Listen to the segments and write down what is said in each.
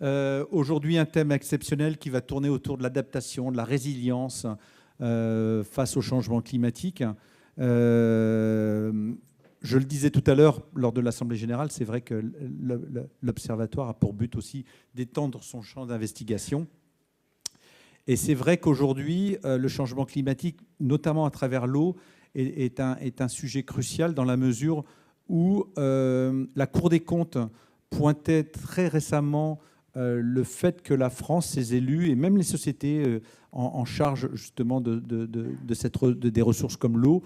Aujourd'hui, un thème exceptionnel qui va tourner autour de l'adaptation, de la résilience face au changement climatique. Je le disais tout à l'heure lors de l'Assemblée générale, c'est vrai que l'Observatoire a pour but aussi d'étendre son champ d'investigation. Et c'est vrai qu'aujourd'hui, le changement climatique, notamment à travers l'eau, est un sujet crucial dans la mesure où la Cour des comptes pointait très récemment le fait que la France, ses élus et même les sociétés en charge justement des ressources comme l'eau,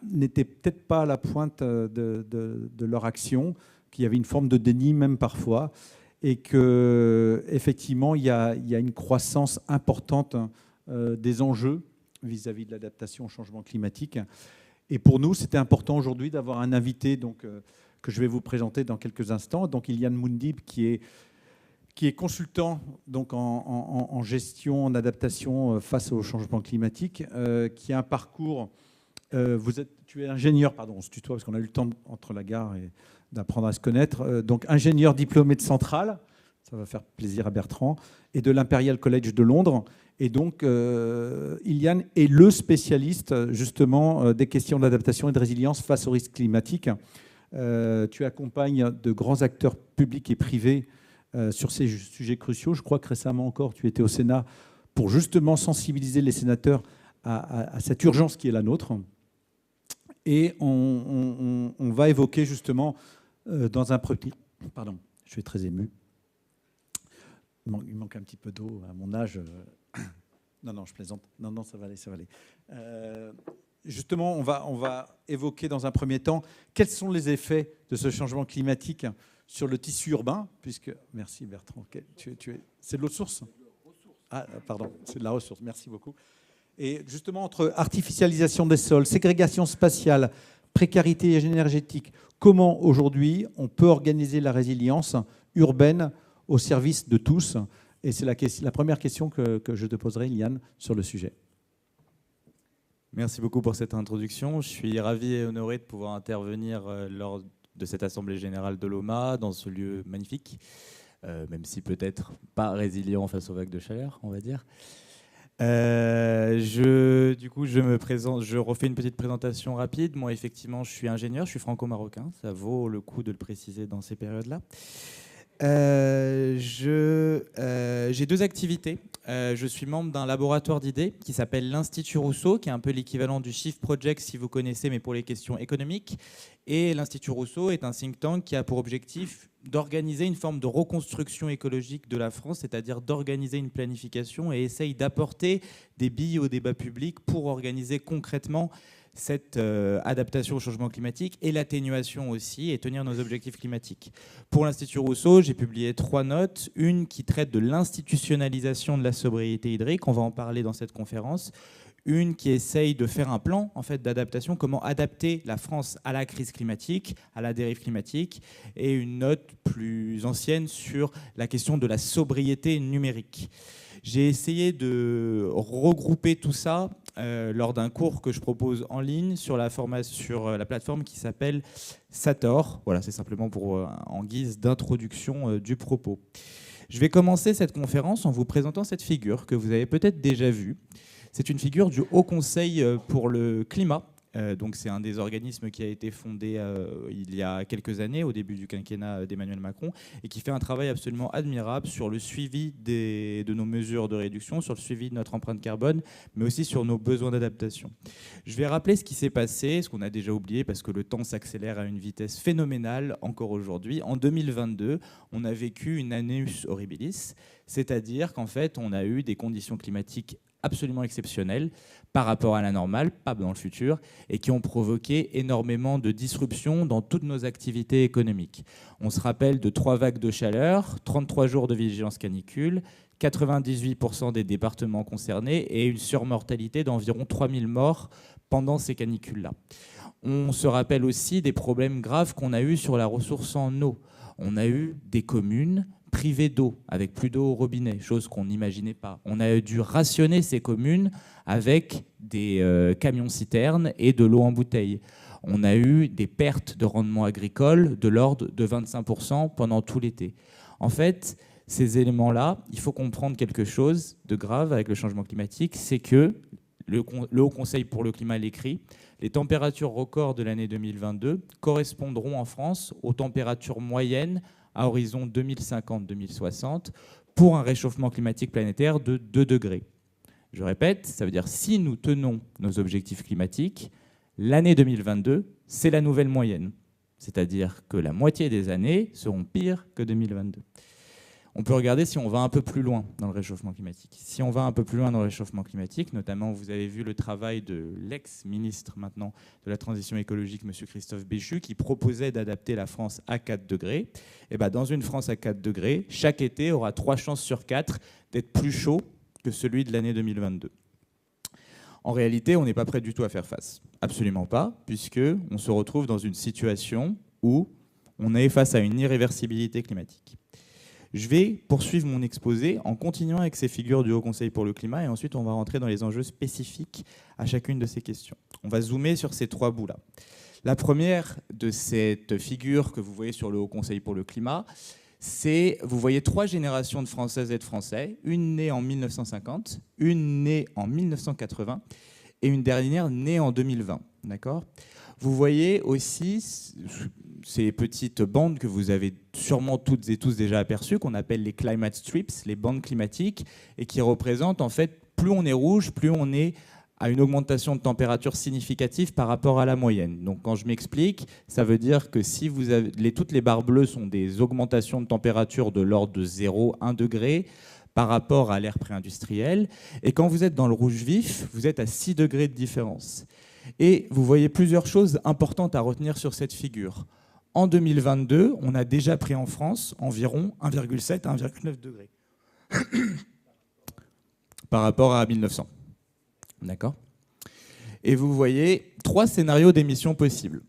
n'étaient peut-être pas à la pointe de leur action, qu'il y avait une forme de déni même parfois, et qu'effectivement, il y a une croissance importante des enjeux vis-à-vis de l'adaptation au changement climatique. Et pour nous, c'était important aujourd'hui d'avoir un invité que je vais vous présenter dans quelques instants. Donc, Ilian Moundib, qui est consultant en gestion, en adaptation face au changement climatique, qui a un parcours... tu es ingénieur, pardon, on se tutoie parce qu'on a eu le temps entre la gare et d'apprendre à se connaître. Donc, ingénieur diplômé de Centrale, ça va faire plaisir à Bertrand, et de l'Imperial College de Londres. Et donc, Ilian est le spécialiste, justement, des questions d'adaptation et de résilience face aux risques climatiques. Tu accompagnes de grands acteurs publics et privés sur ces sujets cruciaux. Je crois que récemment encore, tu étais au Sénat pour justement sensibiliser les sénateurs à cette urgence qui est la nôtre. Et on va évoquer justement dans un premier... Pardon, je suis très ému. Il manque un petit peu d'eau à mon âge. Non, je plaisante. Non, ça va aller, ça va aller. Justement, on va évoquer dans un premier temps quels sont les effets de ce changement climatique sur le tissu urbain, puisque... Merci Bertrand. C'est de l'eau de source ? Ah, pardon, c'est de la ressource. Merci beaucoup. Et justement, entre artificialisation des sols, ségrégation spatiale, précarité énergétique, comment aujourd'hui on peut organiser la résilience urbaine au service de tous ? Et c'est la première question que je te poserai, Ilian, sur le sujet. Merci beaucoup pour cette introduction. Je suis ravi et honoré de pouvoir intervenir lors de cette Assemblée générale de l'OMA, dans ce lieu magnifique, même si peut-être pas résilient face aux vagues de chaleur, on va dire. Je refais une petite présentation rapide. Moi, effectivement, je suis ingénieur, je suis franco-marocain. Ça vaut le coup de le préciser dans ces périodes-là. J'ai deux activités. Je suis membre d'un laboratoire d'idées qui s'appelle l'Institut Rousseau, qui est un peu l'équivalent du Shift Project, si vous connaissez, mais pour les questions économiques. Et l'Institut Rousseau est un think tank qui a pour objectif d'organiser une forme de reconstruction écologique de la France, c'est-à-dire d'organiser une planification et essaye d'apporter des billes au débat public pour organiser concrètement cette adaptation au changement climatique et l'atténuation aussi, et tenir nos objectifs climatiques. Pour l'Institut Rousseau, j'ai publié 3 notes. Une qui traite de l'institutionnalisation de la sobriété hydrique, on va en parler dans cette conférence. Une qui essaye de faire un plan en fait, d'adaptation, comment adapter la France à la crise climatique, à la dérive climatique, et une note plus ancienne sur la question de la sobriété numérique. J'ai essayé de regrouper tout ça lors d'un cours que je propose en ligne sur la plateforme qui s'appelle Sator. Voilà, c'est simplement en guise d'introduction du propos. Je vais commencer cette conférence en vous présentant cette figure que vous avez peut-être déjà vue. C'est une figure du Haut Conseil pour le climat. Donc c'est un des organismes qui a été fondé il y a quelques années, au début du quinquennat d'Emmanuel Macron, et qui fait un travail absolument admirable sur le suivi de nos mesures de réduction, sur le suivi de notre empreinte carbone, mais aussi sur nos besoins d'adaptation. Je vais rappeler ce qui s'est passé, ce qu'on a déjà oublié, parce que le temps s'accélère à une vitesse phénoménale encore aujourd'hui. En 2022, on a vécu une annus horribilis, c'est-à-dire qu'en fait, on a eu des conditions climatiques absolument exceptionnelles par rapport à la normale, pas dans le futur, et qui ont provoqué énormément de disruptions dans toutes nos activités économiques. On se rappelle de 3 vagues de chaleur, 33 jours de vigilance canicule, 98% des départements concernés et une surmortalité d'environ 3000 morts pendant ces canicules-là. On se rappelle aussi des problèmes graves qu'on a eus sur la ressource en eau. On a eu des communes privées d'eau, avec plus d'eau au robinet, chose qu'on n'imaginait pas. On a dû rationner ces communes avec des camions-citernes et de l'eau en bouteille. On a eu des pertes de rendement agricole de l'ordre de 25% pendant tout l'été. En fait, ces éléments-là, il faut comprendre quelque chose de grave avec le changement climatique, c'est que le Haut Conseil pour le climat l'écrit, les températures records de l'année 2022 correspondront en France aux températures moyennes à horizon 2050-2060 pour un réchauffement climatique planétaire de 2 degrés. Je répète, ça veut dire si nous tenons nos objectifs climatiques, l'année 2022, c'est la nouvelle moyenne. C'est-à-dire que la moitié des années seront pires que 2022. On peut regarder si on va un peu plus loin dans le réchauffement climatique. Si on va un peu plus loin dans le réchauffement climatique, notamment vous avez vu le travail de l'ex-ministre maintenant de la transition écologique, M. Christophe Béchu, qui proposait d'adapter la France à 4 degrés. Et bien, dans une France à 4 degrés, chaque été aura 3 chances sur 4 d'être plus chaud que celui de l'année 2022. En réalité, on n'est pas prêt du tout à faire face. Absolument pas, puisqu'on se retrouve dans une situation où on est face à une irréversibilité climatique. Je vais poursuivre mon exposé en continuant avec ces figures du Haut Conseil pour le climat et ensuite on va rentrer dans les enjeux spécifiques à chacune de ces questions. On va zoomer sur ces 3 bouts-là. La première de cette figure que vous voyez sur le Haut Conseil pour le climat, c'est, vous voyez 3 générations de Françaises et de Français, une née en 1950, une née en 1980 et une dernière née en 2020. D'accord ? Vous voyez aussi ces petites bandes que vous avez sûrement toutes et tous déjà aperçues, qu'on appelle les climate strips, les bandes climatiques, et qui représentent en fait, plus on est rouge, plus on est à une augmentation de température significative par rapport à la moyenne. Donc quand je m'explique, ça veut dire que si vous avez, toutes les barres bleues sont des augmentations de température de l'ordre de 0,1 degré par rapport à l'ère pré-industrielle, et quand vous êtes dans le rouge vif, vous êtes à 6 degrés de différence. Et vous voyez plusieurs choses importantes à retenir sur cette figure. En 2022, on a déjà pris en France environ 1,7 à 1,9 degrés par rapport à 1900. D'accord ? Et vous voyez 3 scénarios d'émissions possibles.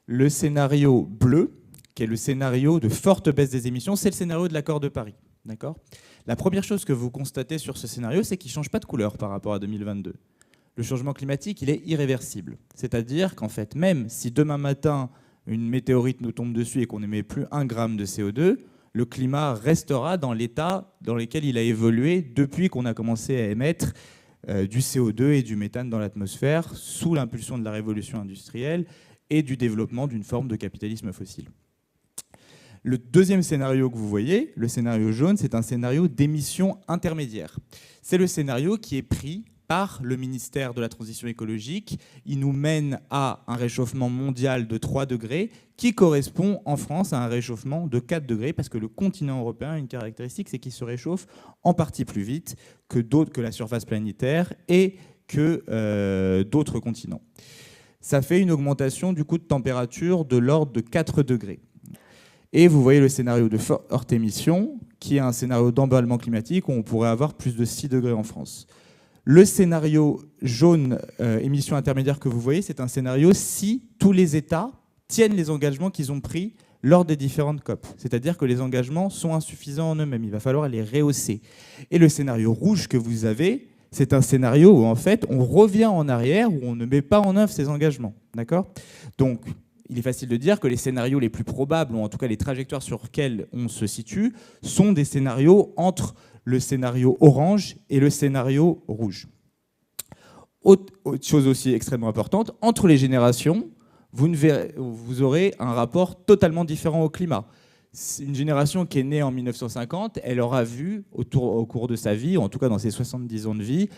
Le scénario bleu, qui est le scénario de forte baisse des émissions, c'est le scénario de l'accord de Paris. D'accord ? La première chose que vous constatez sur ce scénario, c'est qu'il ne change pas de couleur par rapport à 2022. Le changement climatique, il est irréversible. C'est-à-dire qu'en fait, même si demain matin, une météorite nous tombe dessus et qu'on n'émet plus 1 gramme de CO2, le climat restera dans l'état dans lequel il a évolué depuis qu'on a commencé à émettre du CO2 et du méthane dans l'atmosphère sous l'impulsion de la révolution industrielle et du développement d'une forme de capitalisme fossile. Le deuxième scénario que vous voyez, le scénario jaune, c'est un scénario d'émissions intermédiaires. C'est le scénario qui est pris par le ministère de la Transition écologique. Il nous mène à un réchauffement mondial de 3 degrés qui correspond en France à un réchauffement de 4 degrés parce que le continent européen a une caractéristique, c'est qu'il se réchauffe en partie plus vite que la surface planétaire et que d'autres continents. Ça fait une augmentation du coup de température de l'ordre de 4 degrés. Et vous voyez le scénario de forte émission qui est un scénario d'emballement climatique où on pourrait avoir plus de 6 degrés en France. Le scénario jaune, émission intermédiaire que vous voyez, c'est un scénario si tous les États tiennent les engagements qu'ils ont pris lors des différentes COP. C'est-à-dire que les engagements sont insuffisants en eux-mêmes. Il va falloir les rehausser. Et le scénario rouge que vous avez, c'est un scénario où en fait on revient en arrière, où on ne met pas en œuvre ces engagements. D'accord ? Donc, il est facile de dire que les scénarios les plus probables, ou en tout cas les trajectoires sur lesquelles on se situe, sont des scénarios entre le scénario orange et le scénario rouge. Autre chose aussi extrêmement importante, entre les générations, vous aurez un rapport totalement différent au climat. Une génération qui est née en 1950, elle aura vu au cours de sa vie, en tout cas dans ses 70 ans de vie,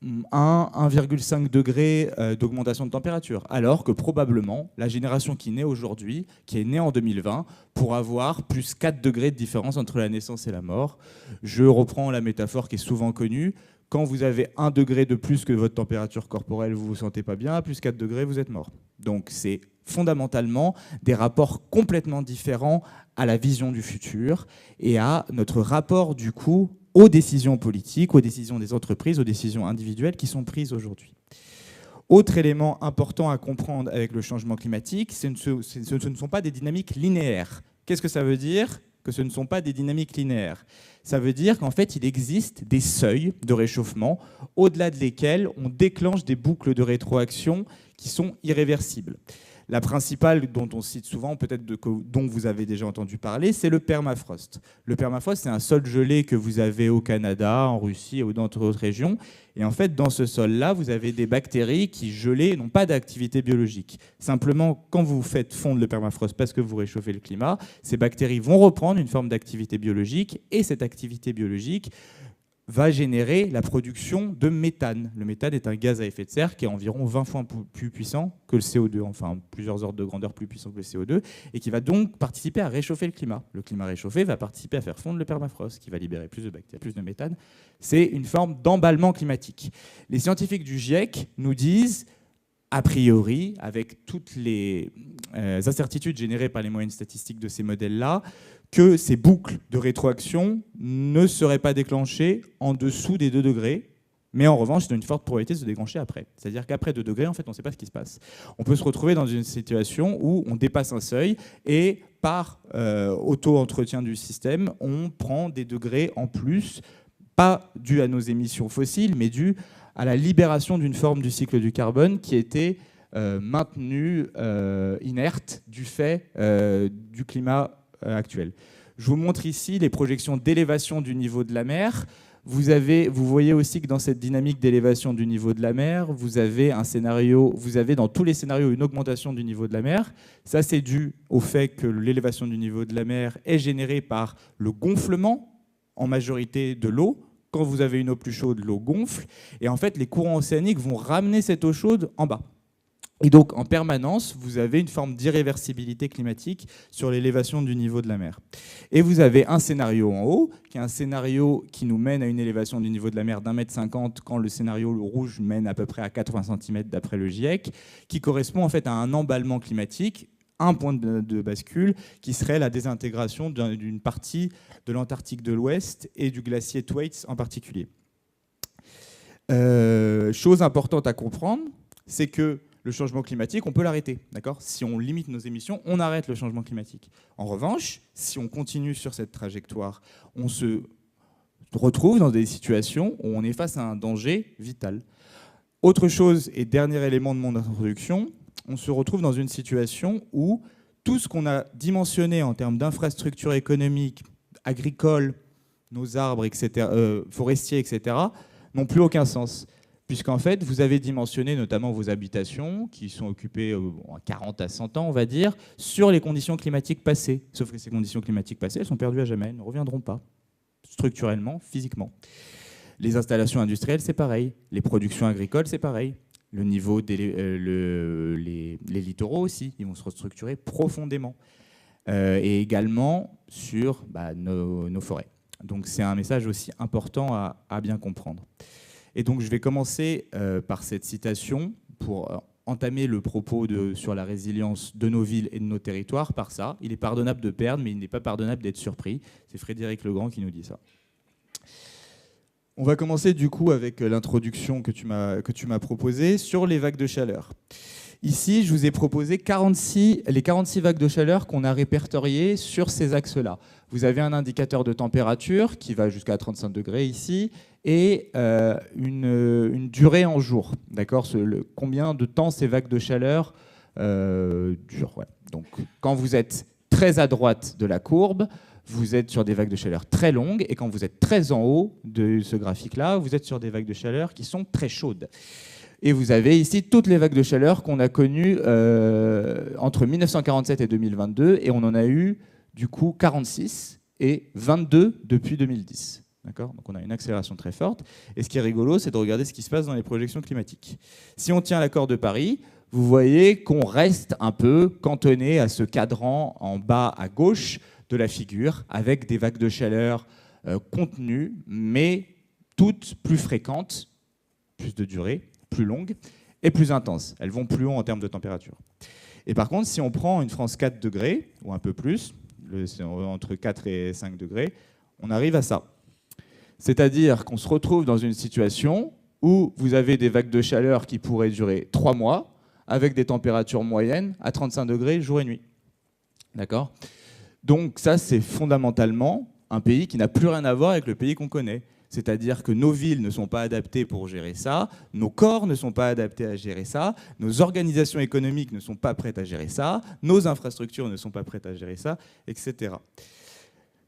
1,5 degré d'augmentation de température, alors que probablement la génération qui naît aujourd'hui, qui est née en 2020, pourra avoir plus 4 degrés de différence entre la naissance et la mort. Je reprends la métaphore qui est souvent connue. Quand vous avez 1 degré de plus que votre température corporelle, vous ne vous sentez pas bien, à plus 4 degrés, vous êtes mort. Donc c'est fondamentalement des rapports complètement différents à la vision du futur et à notre rapport du coup aux décisions politiques, aux décisions des entreprises, aux décisions individuelles qui sont prises aujourd'hui. Autre élément important à comprendre avec le changement climatique, ce ne sont pas des dynamiques linéaires. Qu'est-ce que ça veut dire que ce ne sont pas des dynamiques linéaires? Ça veut dire qu'en fait, il existe des seuils de réchauffement au-delà de lesquels on déclenche des boucles de rétroaction qui sont irréversibles. La principale dont on cite souvent, peut-être dont vous avez déjà entendu parler, c'est le permafrost. Le permafrost, c'est un sol gelé que vous avez au Canada, en Russie ou dans d'autres régions. Et en fait, dans ce sol-là, vous avez des bactéries qui, gelées, n'ont pas d'activité biologique. Simplement, quand vous faites fondre le permafrost parce que vous réchauffez le climat, ces bactéries vont reprendre une forme d'activité biologique, et cette activité biologique va générer la production de méthane. Le méthane est un gaz à effet de serre qui est environ 20 fois plus puissant que le CO2, enfin plusieurs ordres de grandeur plus puissant que le CO2, et qui va donc participer à réchauffer le climat. Le climat réchauffé va participer à faire fondre le permafrost, qui va libérer plus de bactéries, plus de méthane. C'est une forme d'emballement climatique. Les scientifiques du GIEC nous disent, a priori, avec toutes les incertitudes générées par les moyennes statistiques de ces modèles-là, que ces boucles de rétroaction ne seraient pas déclenchées en dessous des 2 degrés, mais en revanche, c'est une forte probabilité de se déclencher après. C'est-à-dire qu'après 2 degrés, en fait, on ne sait pas ce qui se passe. On peut se retrouver dans une situation où on dépasse un seuil et par auto-entretien du système, on prend des degrés en plus, pas dû à nos émissions fossiles, mais dû à la libération d'une forme du cycle du carbone qui était maintenue inerte du fait du climat actuel. Je vous montre ici les projections d'élévation du niveau de la mer. Vous voyez aussi que dans cette dynamique d'élévation du niveau de la mer, vous avez dans tous les scénarios une augmentation du niveau de la mer. Ça, c'est dû au fait que l'élévation du niveau de la mer est générée par le gonflement, en majorité de l'eau. Quand vous avez une eau plus chaude, l'eau gonfle. Et en fait, les courants océaniques vont ramener cette eau chaude en bas. Et donc, en permanence, vous avez une forme d'irréversibilité climatique sur l'élévation du niveau de la mer. Et vous avez un scénario en haut, qui est un scénario qui nous mène à une élévation du niveau de la mer d'1,50 m, quand le scénario rouge mène à peu près à 80 cm d'après le GIEC, qui correspond en fait à un emballement climatique, un point de bascule, qui serait la désintégration d'une partie de l'Antarctique de l'Ouest et du glacier Thwaites en particulier. Chose importante à comprendre, c'est que le changement climatique, on peut l'arrêter, d'accord ? Si on limite nos émissions, on arrête le changement climatique. En revanche, si on continue sur cette trajectoire, on se retrouve dans des situations où on est face à un danger vital. Autre chose, et dernier élément de mon introduction, on se retrouve dans une situation où tout ce qu'on a dimensionné en termes d'infrastructures économiques, agricoles, nos arbres, etc., forestiers, etc., n'ont plus aucun sens. Puisqu'en fait, vous avez dimensionné notamment vos habitations, qui sont occupées à 40 à 100 ans, on va dire, sur les conditions climatiques passées. Sauf que ces conditions climatiques passées, elles sont perdues à jamais, elles ne reviendront pas, structurellement, physiquement. Les installations industrielles, c'est pareil. Les productions agricoles, c'est pareil. Le niveau les littoraux aussi, ils vont se restructurer profondément. Et également sur nos forêts. Donc c'est un message aussi important à bien comprendre. Et donc je vais commencer par cette citation pour entamer le propos sur la résilience de nos villes et de nos territoires par ça. Il est pardonnable de perdre, mais il n'est pas pardonnable d'être surpris. C'est Frédéric Legrand qui nous dit ça. On va commencer du coup avec l'introduction que tu m'as proposée sur les vagues de chaleur. Ici, je vous ai proposé les 46 vagues de chaleur qu'on a répertoriées sur ces axes-là. Vous avez un indicateur de température qui va jusqu'à 35 degrés ici et une durée en jours. D'accord ? Combien de temps ces vagues de chaleur durent. Ouais. Donc, quand vous êtes très à droite de la courbe, vous êtes sur des vagues de chaleur très longues, et quand vous êtes très en haut de ce graphique-là, vous êtes sur des vagues de chaleur qui sont très chaudes. Et vous avez ici toutes les vagues de chaleur qu'on a connues entre 1947 et 2022, et on en a eu du coup 46 et 22 depuis 2010. D'accord ? Donc on a une accélération très forte. Et ce qui est rigolo, c'est de regarder ce qui se passe dans les projections climatiques. Si on tient l'accord de Paris, vous voyez qu'on reste un peu cantonné à ce cadran en bas à gauche de la figure, avec des vagues de chaleur contenues, mais toutes plus fréquentes, plus de durée, plus longues et plus intenses. Elles vont plus haut en termes de température. Et par contre, si on prend une France 4 degrés, ou un peu plus, entre 4 et 5 degrés, on arrive à ça. C'est-à-dire qu'on se retrouve dans une situation où vous avez des vagues de chaleur qui pourraient durer 3 mois, avec des températures moyennes à 35 degrés jour et nuit. D'accord ? Donc ça, c'est fondamentalement un pays qui n'a plus rien à voir avec le pays qu'on connaît. C'est-à-dire que nos villes ne sont pas adaptées pour gérer ça, nos corps ne sont pas adaptés à gérer ça, nos organisations économiques ne sont pas prêtes à gérer ça, nos infrastructures ne sont pas prêtes à gérer ça, etc.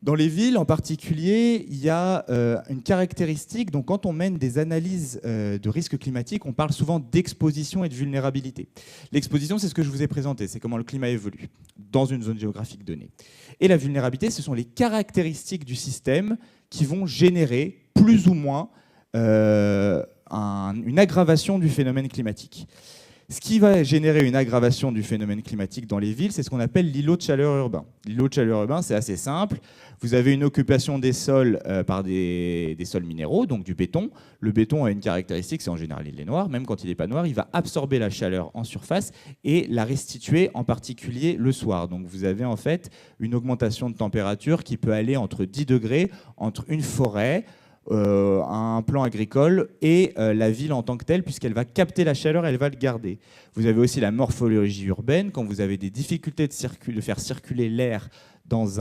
Dans les villes en particulier, il y a une caractéristique. Donc, quand on mène des analyses de risques climatiques, on parle souvent d'exposition et de vulnérabilité. L'exposition, c'est ce que je vous ai présenté, c'est comment le climat évolue dans une zone géographique donnée. Et la vulnérabilité, ce sont les caractéristiques du système qui vont générer plus ou moins une aggravation du phénomène climatique. Ce qui va générer une aggravation du phénomène climatique dans les villes, c'est ce qu'on appelle l'îlot de chaleur urbain. L'îlot de chaleur urbain, c'est assez simple. Vous avez une occupation des sols par des sols minéraux, donc du béton. Le béton a une caractéristique, c'est en général il est noir. Même quand il n'est pas noir, il va absorber la chaleur en surface et la restituer, en particulier le soir. Donc vous avez en fait une augmentation de température qui peut aller entre 10 degrés, entre une forêt, un plan agricole et la ville en tant que telle, puisqu'elle va capter la chaleur, elle va le garder. Vous avez aussi la morphologie urbaine, quand vous avez des difficultés de faire circuler l'air dans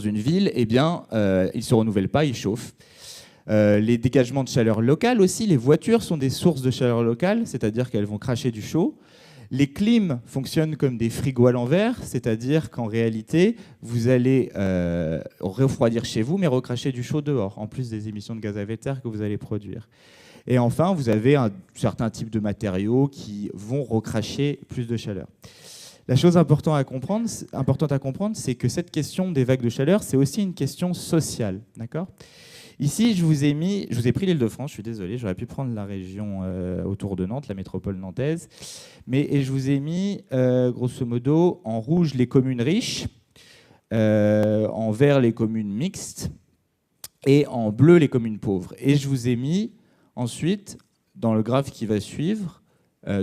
une ville, eh bien, il ne se renouvelle pas, il chauffe. Les dégagements de chaleur locale aussi, les voitures sont des sources de chaleur locale, c'est-à-dire qu'elles vont cracher du chaud. Les clims fonctionnent comme des frigos à l'envers, c'est-à-dire qu'en réalité, vous allez refroidir chez vous, mais recracher du chaud dehors, en plus des émissions de gaz à effet de serre que vous allez produire. Et enfin, vous avez un certain type de matériaux qui vont recracher plus de chaleur. La chose importante à comprendre, c'est que cette question des vagues de chaleur, c'est aussi une question sociale, d'accord ? Ici, je vous ai pris l'Île-de-France, je suis désolé, j'aurais pu prendre la région autour de Nantes, la métropole nantaise, et je vous ai mis, grosso modo, en rouge les communes riches, en vert les communes mixtes, et en bleu les communes pauvres. Et je vous ai mis ensuite, dans le graphe qui va suivre,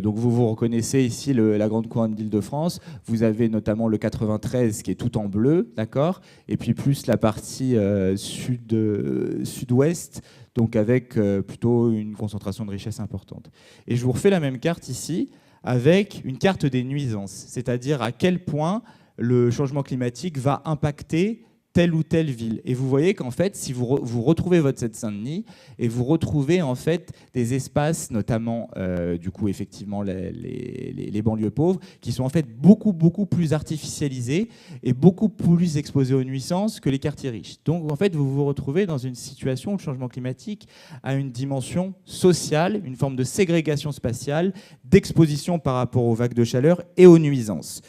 donc vous reconnaissez ici la grande couronne d'Île-de-France. Vous avez notamment le 93 qui est tout en bleu, d'accord, et puis plus la partie sud-ouest, donc avec plutôt une concentration de richesse importante. Et je vous refais la même carte ici avec une carte des nuisances, c'est-à-dire à quel point le changement climatique va impacter telle ou telle ville. Et vous voyez qu'en fait, si vous retrouvez votre Seine-Saint-Denis et vous retrouvez en fait des espaces, notamment du coup effectivement les banlieues pauvres, qui sont en fait beaucoup plus artificialisés et beaucoup plus exposés aux nuisances que les quartiers riches. Donc en fait, vous vous retrouvez dans une situation où le changement climatique a une dimension sociale, une forme de ségrégation spatiale, d'exposition par rapport aux vagues de chaleur et aux nuisances.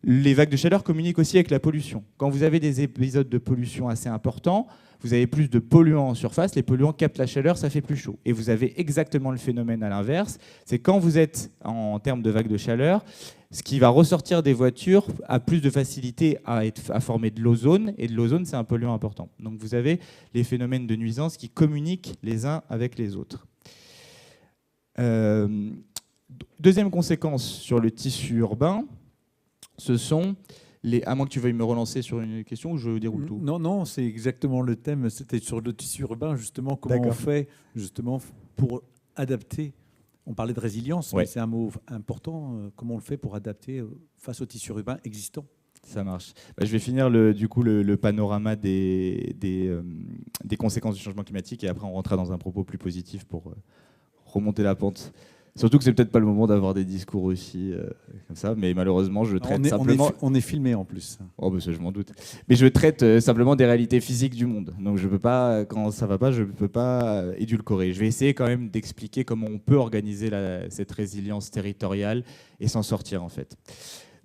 Les vagues de chaleur communiquent aussi avec la pollution. Quand vous avez des épisodes de pollution assez importants, vous avez plus de polluants en surface, les polluants captent la chaleur, ça fait plus chaud. Et vous avez exactement le phénomène à l'inverse, c'est quand vous êtes en termes de vagues de chaleur, ce qui va ressortir des voitures a plus de facilité à former de l'ozone, et de l'ozone, c'est un polluant important. Donc vous avez les phénomènes de nuisance qui communiquent les uns avec les autres. Deuxième conséquence sur le tissu urbain, ce sont les... À moins que tu veuilles me relancer sur une question ou je déroule tout. Non, c'est exactement le thème. C'était sur le tissu urbain, justement, comment on fait justement pour adapter. On parlait de résilience, mais c'est un mot important. Comment on le fait pour adapter face au tissu urbain existant? Ça marche. Je vais finir le panorama des conséquences du changement climatique et après on rentrera dans un propos plus positif pour remonter la pente. Surtout que c'est peut-être pas le moment d'avoir des discours aussi comme ça, mais malheureusement, je traite simplement... On est filmé en plus. Oh, bah ça, je m'en doute. Mais je traite simplement des réalités physiques du monde. Donc je peux pas, quand ça va pas, je peux pas édulcorer. Je vais essayer quand même d'expliquer comment on peut organiser cette résilience territoriale et s'en sortir en fait.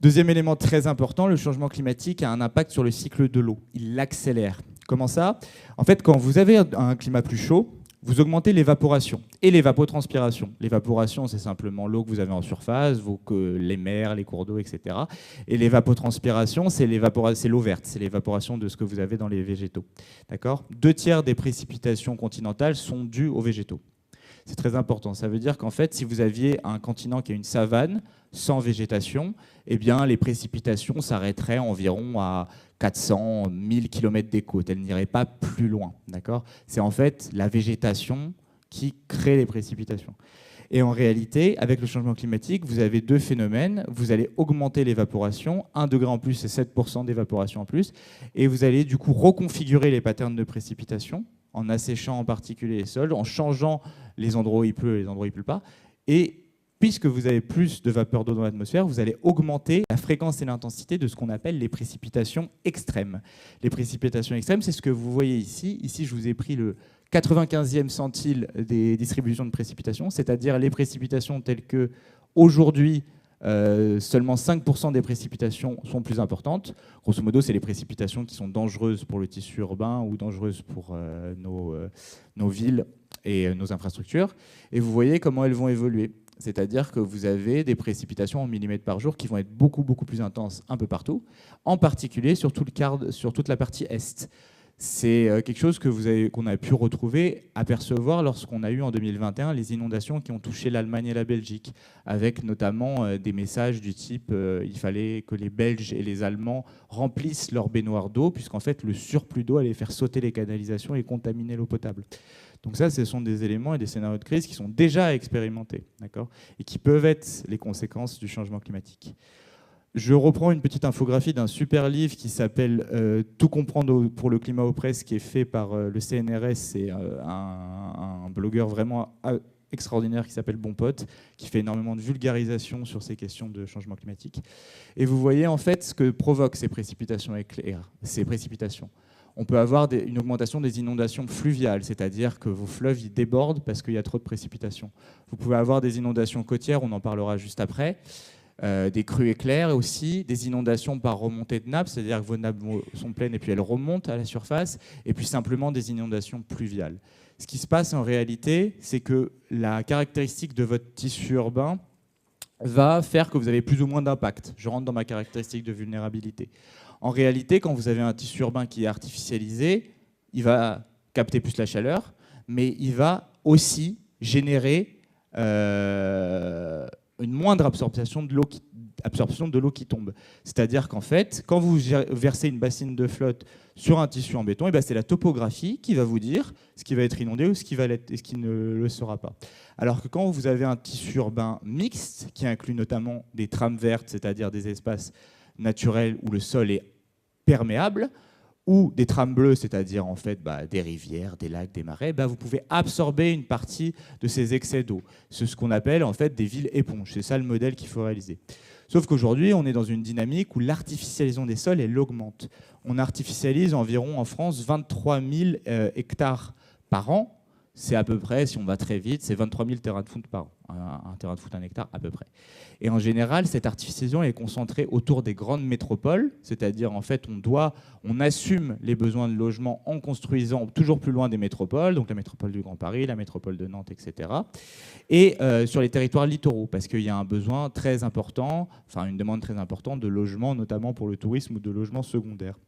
Deuxième élément très important, le changement climatique a un impact sur le cycle de l'eau. Il l'accélère. Comment ça? En fait, quand vous avez un climat plus chaud, vous augmentez l'évaporation et l'évapotranspiration. L'évaporation, c'est simplement l'eau que vous avez en surface, les mers, les cours d'eau, etc. Et l'évapotranspiration, c'est l'eau verte, c'est l'évaporation de ce que vous avez dans les végétaux. D'accord ? 2/3 des précipitations continentales sont dues aux végétaux. C'est très important. Ça veut dire qu'en fait, si vous aviez un continent qui a une savane sans végétation, eh bien, les précipitations s'arrêteraient environ à 400, 1000 km des côtes. Elles n'iraient pas plus loin. D'accord ? C'est en fait la végétation qui crée les précipitations. Et en réalité, avec le changement climatique, vous avez deux phénomènes. Vous allez augmenter l'évaporation, 1 degré en plus, c'est 7% d'évaporation en plus, et vous allez du coup reconfigurer les patterns de précipitation, en asséchant en particulier les sols, en changeant les endroits où il pleut et les endroits où il ne pleut pas. Et puisque vous avez plus de vapeur d'eau dans l'atmosphère, vous allez augmenter la fréquence et l'intensité de ce qu'on appelle les précipitations extrêmes. Les précipitations extrêmes, c'est ce que vous voyez ici. Ici, je vous ai pris le 95e centile des distributions de précipitations, c'est-à-dire les précipitations telles que aujourd'hui, seulement 5% des précipitations sont plus importantes. Grosso modo, c'est les précipitations qui sont dangereuses pour le tissu urbain ou dangereuses pour nos villes et nos infrastructures. Et vous voyez comment elles vont évoluer. C'est-à-dire que vous avez des précipitations en millimètres par jour qui vont être beaucoup, beaucoup plus intenses un peu partout, en particulier sur toute la partie est. C'est quelque chose qu'on a pu retrouver, apercevoir lorsqu'on a eu en 2021 les inondations qui ont touché l'Allemagne et la Belgique, avec notamment des messages du type il fallait que les Belges et les Allemands remplissent leurs baignoires d'eau, puisqu'en fait le surplus d'eau allait faire sauter les canalisations et contaminer l'eau potable. Donc ça, ce sont des éléments et des scénarios de crise qui sont déjà expérimentés, d'accord, et qui peuvent être les conséquences du changement climatique. Je reprends une petite infographie d'un super livre qui s'appelle « Tout comprendre pour le climat ou presque », qui est fait par le CNRS. C'est un blogueur vraiment extraordinaire qui s'appelle Bon Pote, qui fait énormément de vulgarisation sur ces questions de changement climatique. Et vous voyez en fait ce que provoquent ces précipitations éclairs, ces précipitations. On peut avoir une augmentation des inondations fluviales, c'est-à-dire que vos fleuves ils débordent parce qu'il y a trop de précipitations. Vous pouvez avoir des inondations côtières, on en parlera juste après, des crues éclairs aussi, des inondations par remontée de nappes, c'est-à-dire que vos nappes sont pleines et puis elles remontent à la surface, et puis simplement des inondations pluviales. Ce qui se passe en réalité, c'est que la caractéristique de votre tissu urbain va faire que vous avez plus ou moins d'impact. Je rentre dans ma caractéristique de vulnérabilité. En réalité, quand vous avez un tissu urbain qui est artificialisé, il va capter plus la chaleur, mais il va aussi générer une moindre absorption de l'eau qui tombe. C'est-à-dire qu'en fait, quand vous versez une bassine de flotte sur un tissu en béton, c'est la topographie qui va vous dire ce qui va être inondé ou ce qui va l'être et ce qui ne le sera pas. Alors que quand vous avez un tissu urbain mixte, qui inclut notamment des trames vertes, c'est-à-dire des espaces naturels où le sol est perméable, ou des trames bleues, c'est-à-dire en fait des rivières, des lacs, des marais, vous pouvez absorber une partie de ces excès d'eau. C'est ce qu'on appelle en fait des villes éponges. C'est ça le modèle qu'il faut réaliser. Sauf qu'aujourd'hui, on est dans une dynamique où l'artificialisation des sols, elle augmente. On artificialise environ en France 23 000 hectares par an. C'est à peu près, si on va très vite, c'est 23 000 terrains de foot par an. Un terrain de foot, 1 hectare à peu près. Et en général, cette artificialisation est concentrée autour des grandes métropoles, c'est-à-dire en fait, on assume les besoins de logement en construisant toujours plus loin des métropoles, donc la métropole du Grand Paris, la métropole de Nantes, etc. Et sur les territoires littoraux, parce qu'il y a un besoin très important, enfin une demande très importante de logement, notamment pour le tourisme ou de logements secondaires.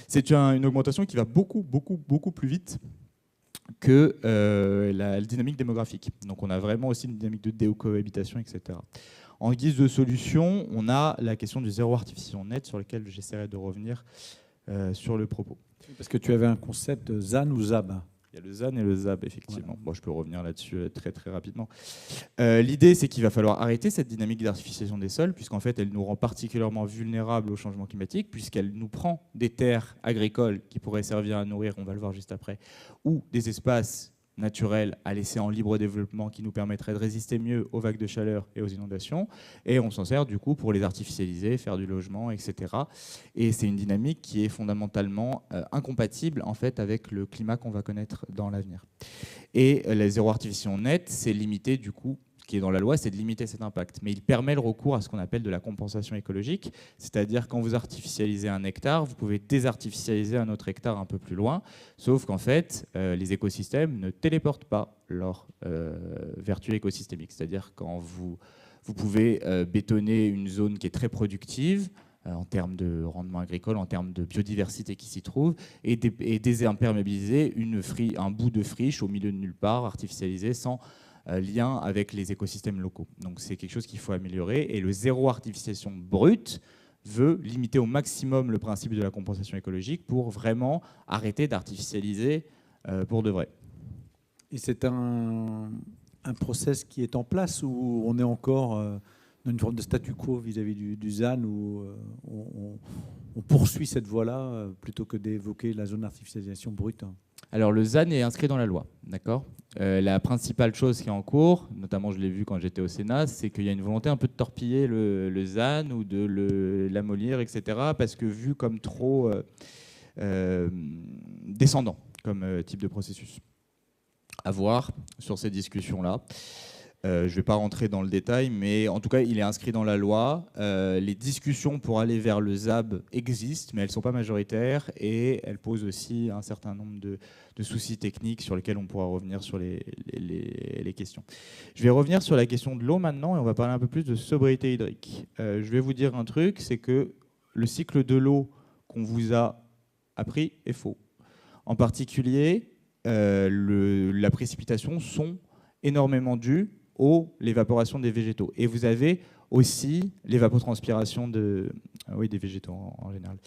C'est une augmentation qui va beaucoup, beaucoup, beaucoup plus vite que la dynamique démographique. Donc on a vraiment aussi une dynamique de décohabitation, etc. En guise de solution, on a la question du zéro artificialisation nette sur lequel j'essaierai de revenir sur le propos. Parce que tu avais un concept ZAN ou ZAB. Il y a le ZAN et le ZAB, effectivement. Bon, je peux revenir là-dessus très, très rapidement. L'idée, c'est qu'il va falloir arrêter cette dynamique d'artificialisation des sols, puisqu'en fait, elle nous rend particulièrement vulnérables au changement climatique, puisqu'elle nous prend des terres agricoles qui pourraient servir à nourrir, on va le voir juste après, ou des espaces naturels à laisser en libre développement qui nous permettraient de résister mieux aux vagues de chaleur et aux inondations. Et on s'en sert du coup pour les artificialiser, faire du logement, etc. Et c'est une dynamique qui est fondamentalement incompatible en fait avec le climat qu'on va connaître dans l'avenir. Et les zéro artificialisation nette, c'est limité du coup, ce qui est dans la loi, c'est de limiter cet impact. Mais il permet le recours à ce qu'on appelle de la compensation écologique, c'est-à-dire quand vous artificialisez 1 hectare, vous pouvez désartificialiser un autre hectare un peu plus loin, sauf qu'en fait, les écosystèmes ne téléportent pas leur vertu écosystémique. C'est-à-dire quand vous pouvez bétonner une zone qui est très productive, en termes de rendement agricole, en termes de biodiversité qui s'y trouve, et désimperméabiliser un bout de friche au milieu de nulle part, artificialisé, sans lien avec les écosystèmes locaux. Donc c'est quelque chose qu'il faut améliorer. Et le zéro artificialisation brute veut limiter au maximum le principe de la compensation écologique pour vraiment arrêter d'artificialiser pour de vrai. Et c'est un un process qui est en place ou on est encore dans une forme de statu quo vis-à-vis du ZAN où on poursuit cette voie-là plutôt que d'évoquer la zone d'artificialisation brute? Alors le ZAN est inscrit dans la loi, d'accord. La principale chose qui est en cours, notamment je l'ai vu quand j'étais au Sénat, c'est qu'il y a une volonté un peu de torpiller le ZAN ou de l'amollir, etc. Parce que vu comme trop descendant comme type de processus. À voir sur ces discussions-là. Je ne vais pas rentrer dans le détail, mais en tout cas, il est inscrit dans la loi. Les discussions pour aller vers le ZAB existent, mais elles ne sont pas majoritaires et elles posent aussi un certain nombre de soucis techniques sur lesquels on pourra revenir sur les questions. Je vais revenir sur la question de l'eau maintenant et on va parler un peu plus de sobriété hydrique. Je vais vous dire un truc, c'est que le cycle de l'eau qu'on vous a appris est faux. En particulier, la précipitation sont énormément dues l'évaporation des végétaux. Et vous avez aussi l'évapotranspiration des végétaux en général.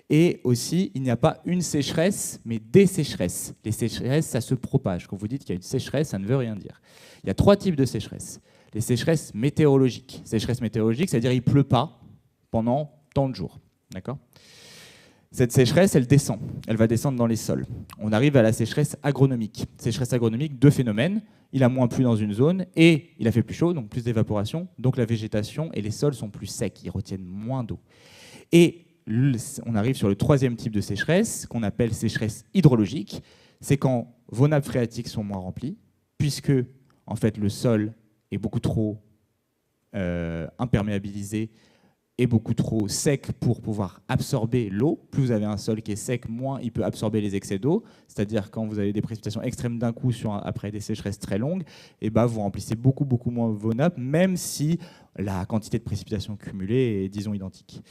Et aussi, il n'y a pas une sécheresse, mais des sécheresses. Les sécheresses, ça se propage. Quand vous dites qu'il y a une sécheresse, ça ne veut rien dire. Il y a 3 types de sécheresses. Les sécheresses météorologiques. Sécheresse météorologique, c'est-à-dire il ne pleut pas pendant tant de jours. D'accord ? Cette sécheresse, elle descend. Elle va descendre dans les sols. On arrive à la sécheresse agronomique. Sécheresse agronomique, 2 phénomènes. Il a moins plu dans une zone et il a fait plus chaud, donc plus d'évaporation. Donc la végétation et les sols sont plus secs, ils retiennent moins d'eau. Et on arrive sur le 3e type de sécheresse, qu'on appelle sécheresse hydrologique. C'est quand vos nappes phréatiques sont moins remplies, puisque en fait, le sol est beaucoup trop imperméabilisé est beaucoup trop sec pour pouvoir absorber l'eau. Plus vous avez un sol qui est sec, moins il peut absorber les excès d'eau. C'est-à-dire quand vous avez des précipitations extrêmes d'un coup après des sécheresses très longues, et vous remplissez beaucoup moins vos nappes, même si la quantité de précipitations cumulée est, disons, identique.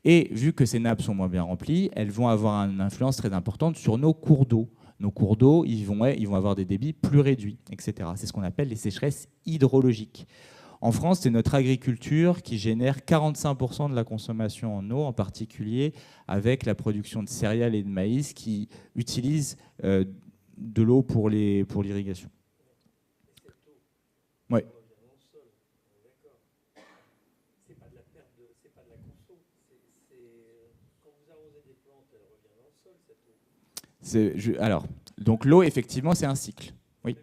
Et vu que ces nappes sont moins bien remplies, elles vont avoir une influence très importante sur nos cours d'eau. Nos cours d'eau, ils vont avoir des débits plus réduits, etc. C'est ce qu'on appelle les sécheresses hydrologiques. En France, c'est notre agriculture qui génère 45% de la consommation en eau, en particulier avec la production de céréales et de maïs qui utilisent de l'eau pour l'irrigation. Oui. Alors, donc l'eau, effectivement, c'est un cycle. Oui.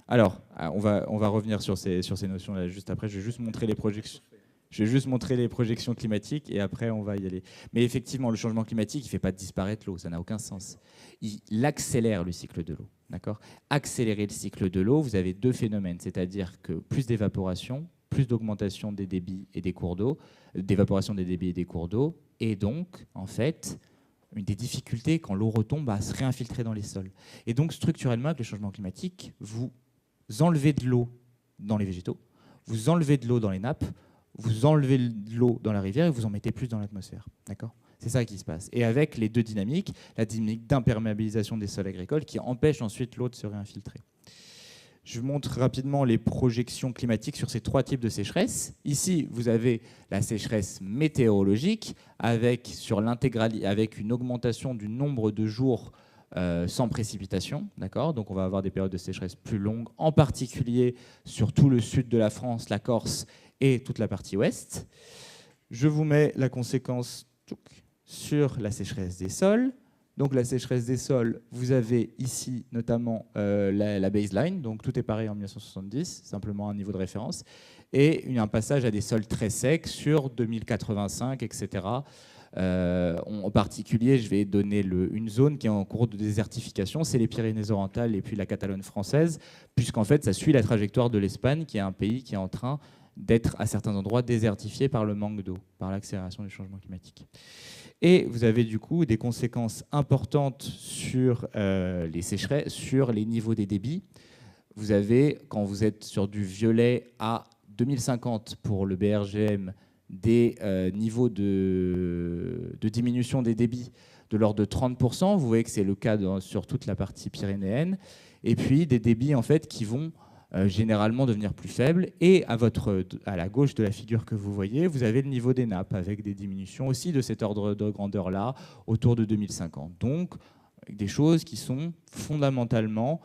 Alors, on va revenir sur ces notions-là juste après. Je vais juste montrer les projections climatiques et après, on va y aller. Mais effectivement, le changement climatique, il ne fait pas disparaître l'eau. Ça n'a aucun sens. Il accélère le cycle de l'eau. D'accord ? Accélérer le cycle de l'eau, vous avez 2 phénomènes. C'est-à-dire que plus d'évaporation, plus d'augmentation des débits et des cours d'eau, d'évaporation des débits et des cours d'eau. Et donc, en fait, une des difficultés, quand l'eau retombe, à se réinfiltrer dans les sols. Et donc, structurellement, avec le changement climatique, vous enlevez de l'eau dans les végétaux, vous enlevez de l'eau dans les nappes, vous enlevez de l'eau dans la rivière et vous en mettez plus dans l'atmosphère. D'accord ? C'est ça qui se passe. Et avec les 2 dynamiques, la dynamique d'imperméabilisation des sols agricoles qui empêche ensuite l'eau de se réinfiltrer. Je vous montre rapidement les projections climatiques sur ces 3 types de sécheresse. Ici, vous avez la sécheresse météorologique avec une augmentation du nombre de jours sans précipitation, d'accord ? Donc on va avoir des périodes de sécheresse plus longues, en particulier sur tout le sud de la France, la Corse et toute la partie ouest. Je vous mets la conséquence sur la sécheresse des sols. Donc la sécheresse des sols, vous avez ici notamment la baseline, donc tout est pareil en 1970, simplement un niveau de référence, et un passage à des sols très secs sur 2085, etc. En particulier, je vais donner une zone qui est en cours de désertification, c'est les Pyrénées-Orientales et puis la Catalogne française, puisqu'en fait, ça suit la trajectoire de l'Espagne, qui est un pays qui est en train d'être à certains endroits désertifié par le manque d'eau, par l'accélération du changement climatique. Et vous avez du coup des conséquences importantes sur les sécheresses, sur les niveaux des débits. Vous avez, quand vous êtes sur du violet à 2050 pour le BRGM, des niveaux de diminution des débits de l'ordre de 30%. Vous voyez que c'est le cas sur toute la partie pyrénéenne. Et puis des débits en fait, qui vont généralement devenir plus faibles. Et à la gauche de la figure que vous voyez, vous avez le niveau des nappes avec des diminutions aussi de cet ordre de grandeur-là autour de 2050. Donc des choses qui sont fondamentalement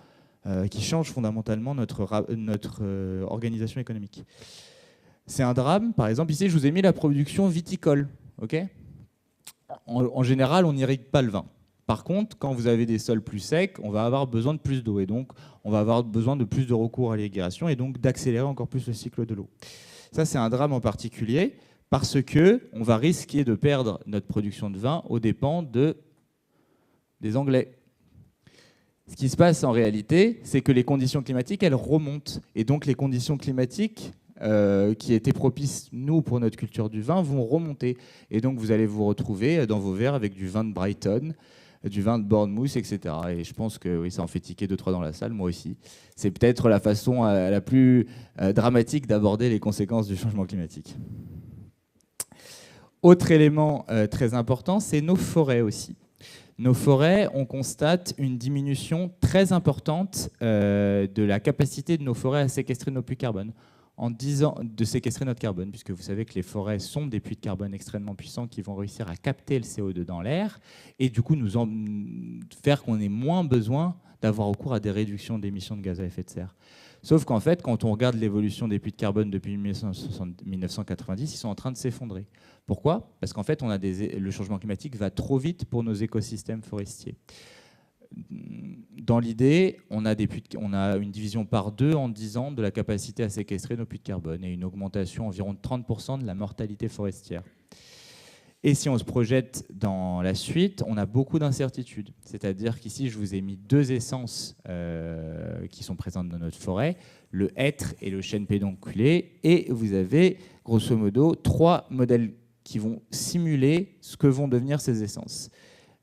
qui change fondamentalement notre organisation économique. C'est un drame. Par exemple, ici, je vous ai mis la production viticole. Okay, en général, on n'irrigue pas le vin. Par contre, quand vous avez des sols plus secs, on va avoir besoin de plus d'eau. Et donc, on va avoir besoin de plus de recours à l'irrigation et donc d'accélérer encore plus le cycle de l'eau. Ça, c'est un drame en particulier parce qu'on va risquer de perdre notre production de vin aux dépens des Anglais. Ce qui se passe en réalité, c'est que les conditions climatiques, elles remontent. Et donc, les conditions climatiques qui étaient propices, nous, pour notre culture du vin, vont remonter. Et donc, vous allez vous retrouver dans vos verres avec du vin de Brighton, du vin de Bournemouth, etc. Et je pense que oui, ça en fait tiquer 2-3 dans la salle, moi aussi. C'est peut-être la façon la plus dramatique d'aborder les conséquences du changement climatique. Autre élément très important, c'est nos forêts aussi. Nos forêts, on constate une diminution très importante de la capacité de nos forêts à séquestrer nos puits de carbone. En 10 ans, de séquestrer notre carbone, puisque vous savez que les forêts sont des puits de carbone extrêmement puissants qui vont réussir à capter le CO2 dans l'air et du coup faire qu'on ait moins besoin d'avoir recours à des réductions d'émissions de gaz à effet de serre. Sauf qu'en fait, quand on regarde l'évolution des puits de carbone depuis 1990, ils sont en train de s'effondrer. Pourquoi ? Parce qu'en fait, le changement climatique va trop vite pour nos écosystèmes forestiers. Dans l'idée, on a une division par 2 en 10 ans de la capacité à séquestrer nos puits de carbone et une augmentation environ de 30% de la mortalité forestière. Et si on se projette dans la suite, on a beaucoup d'incertitudes. C'est-à-dire qu'ici, je vous ai mis 2 essences qui sont présentes dans notre forêt, le hêtre et le chêne pédonculé, et vous avez grosso modo 3 modèles qui vont simuler ce que vont devenir ces essences.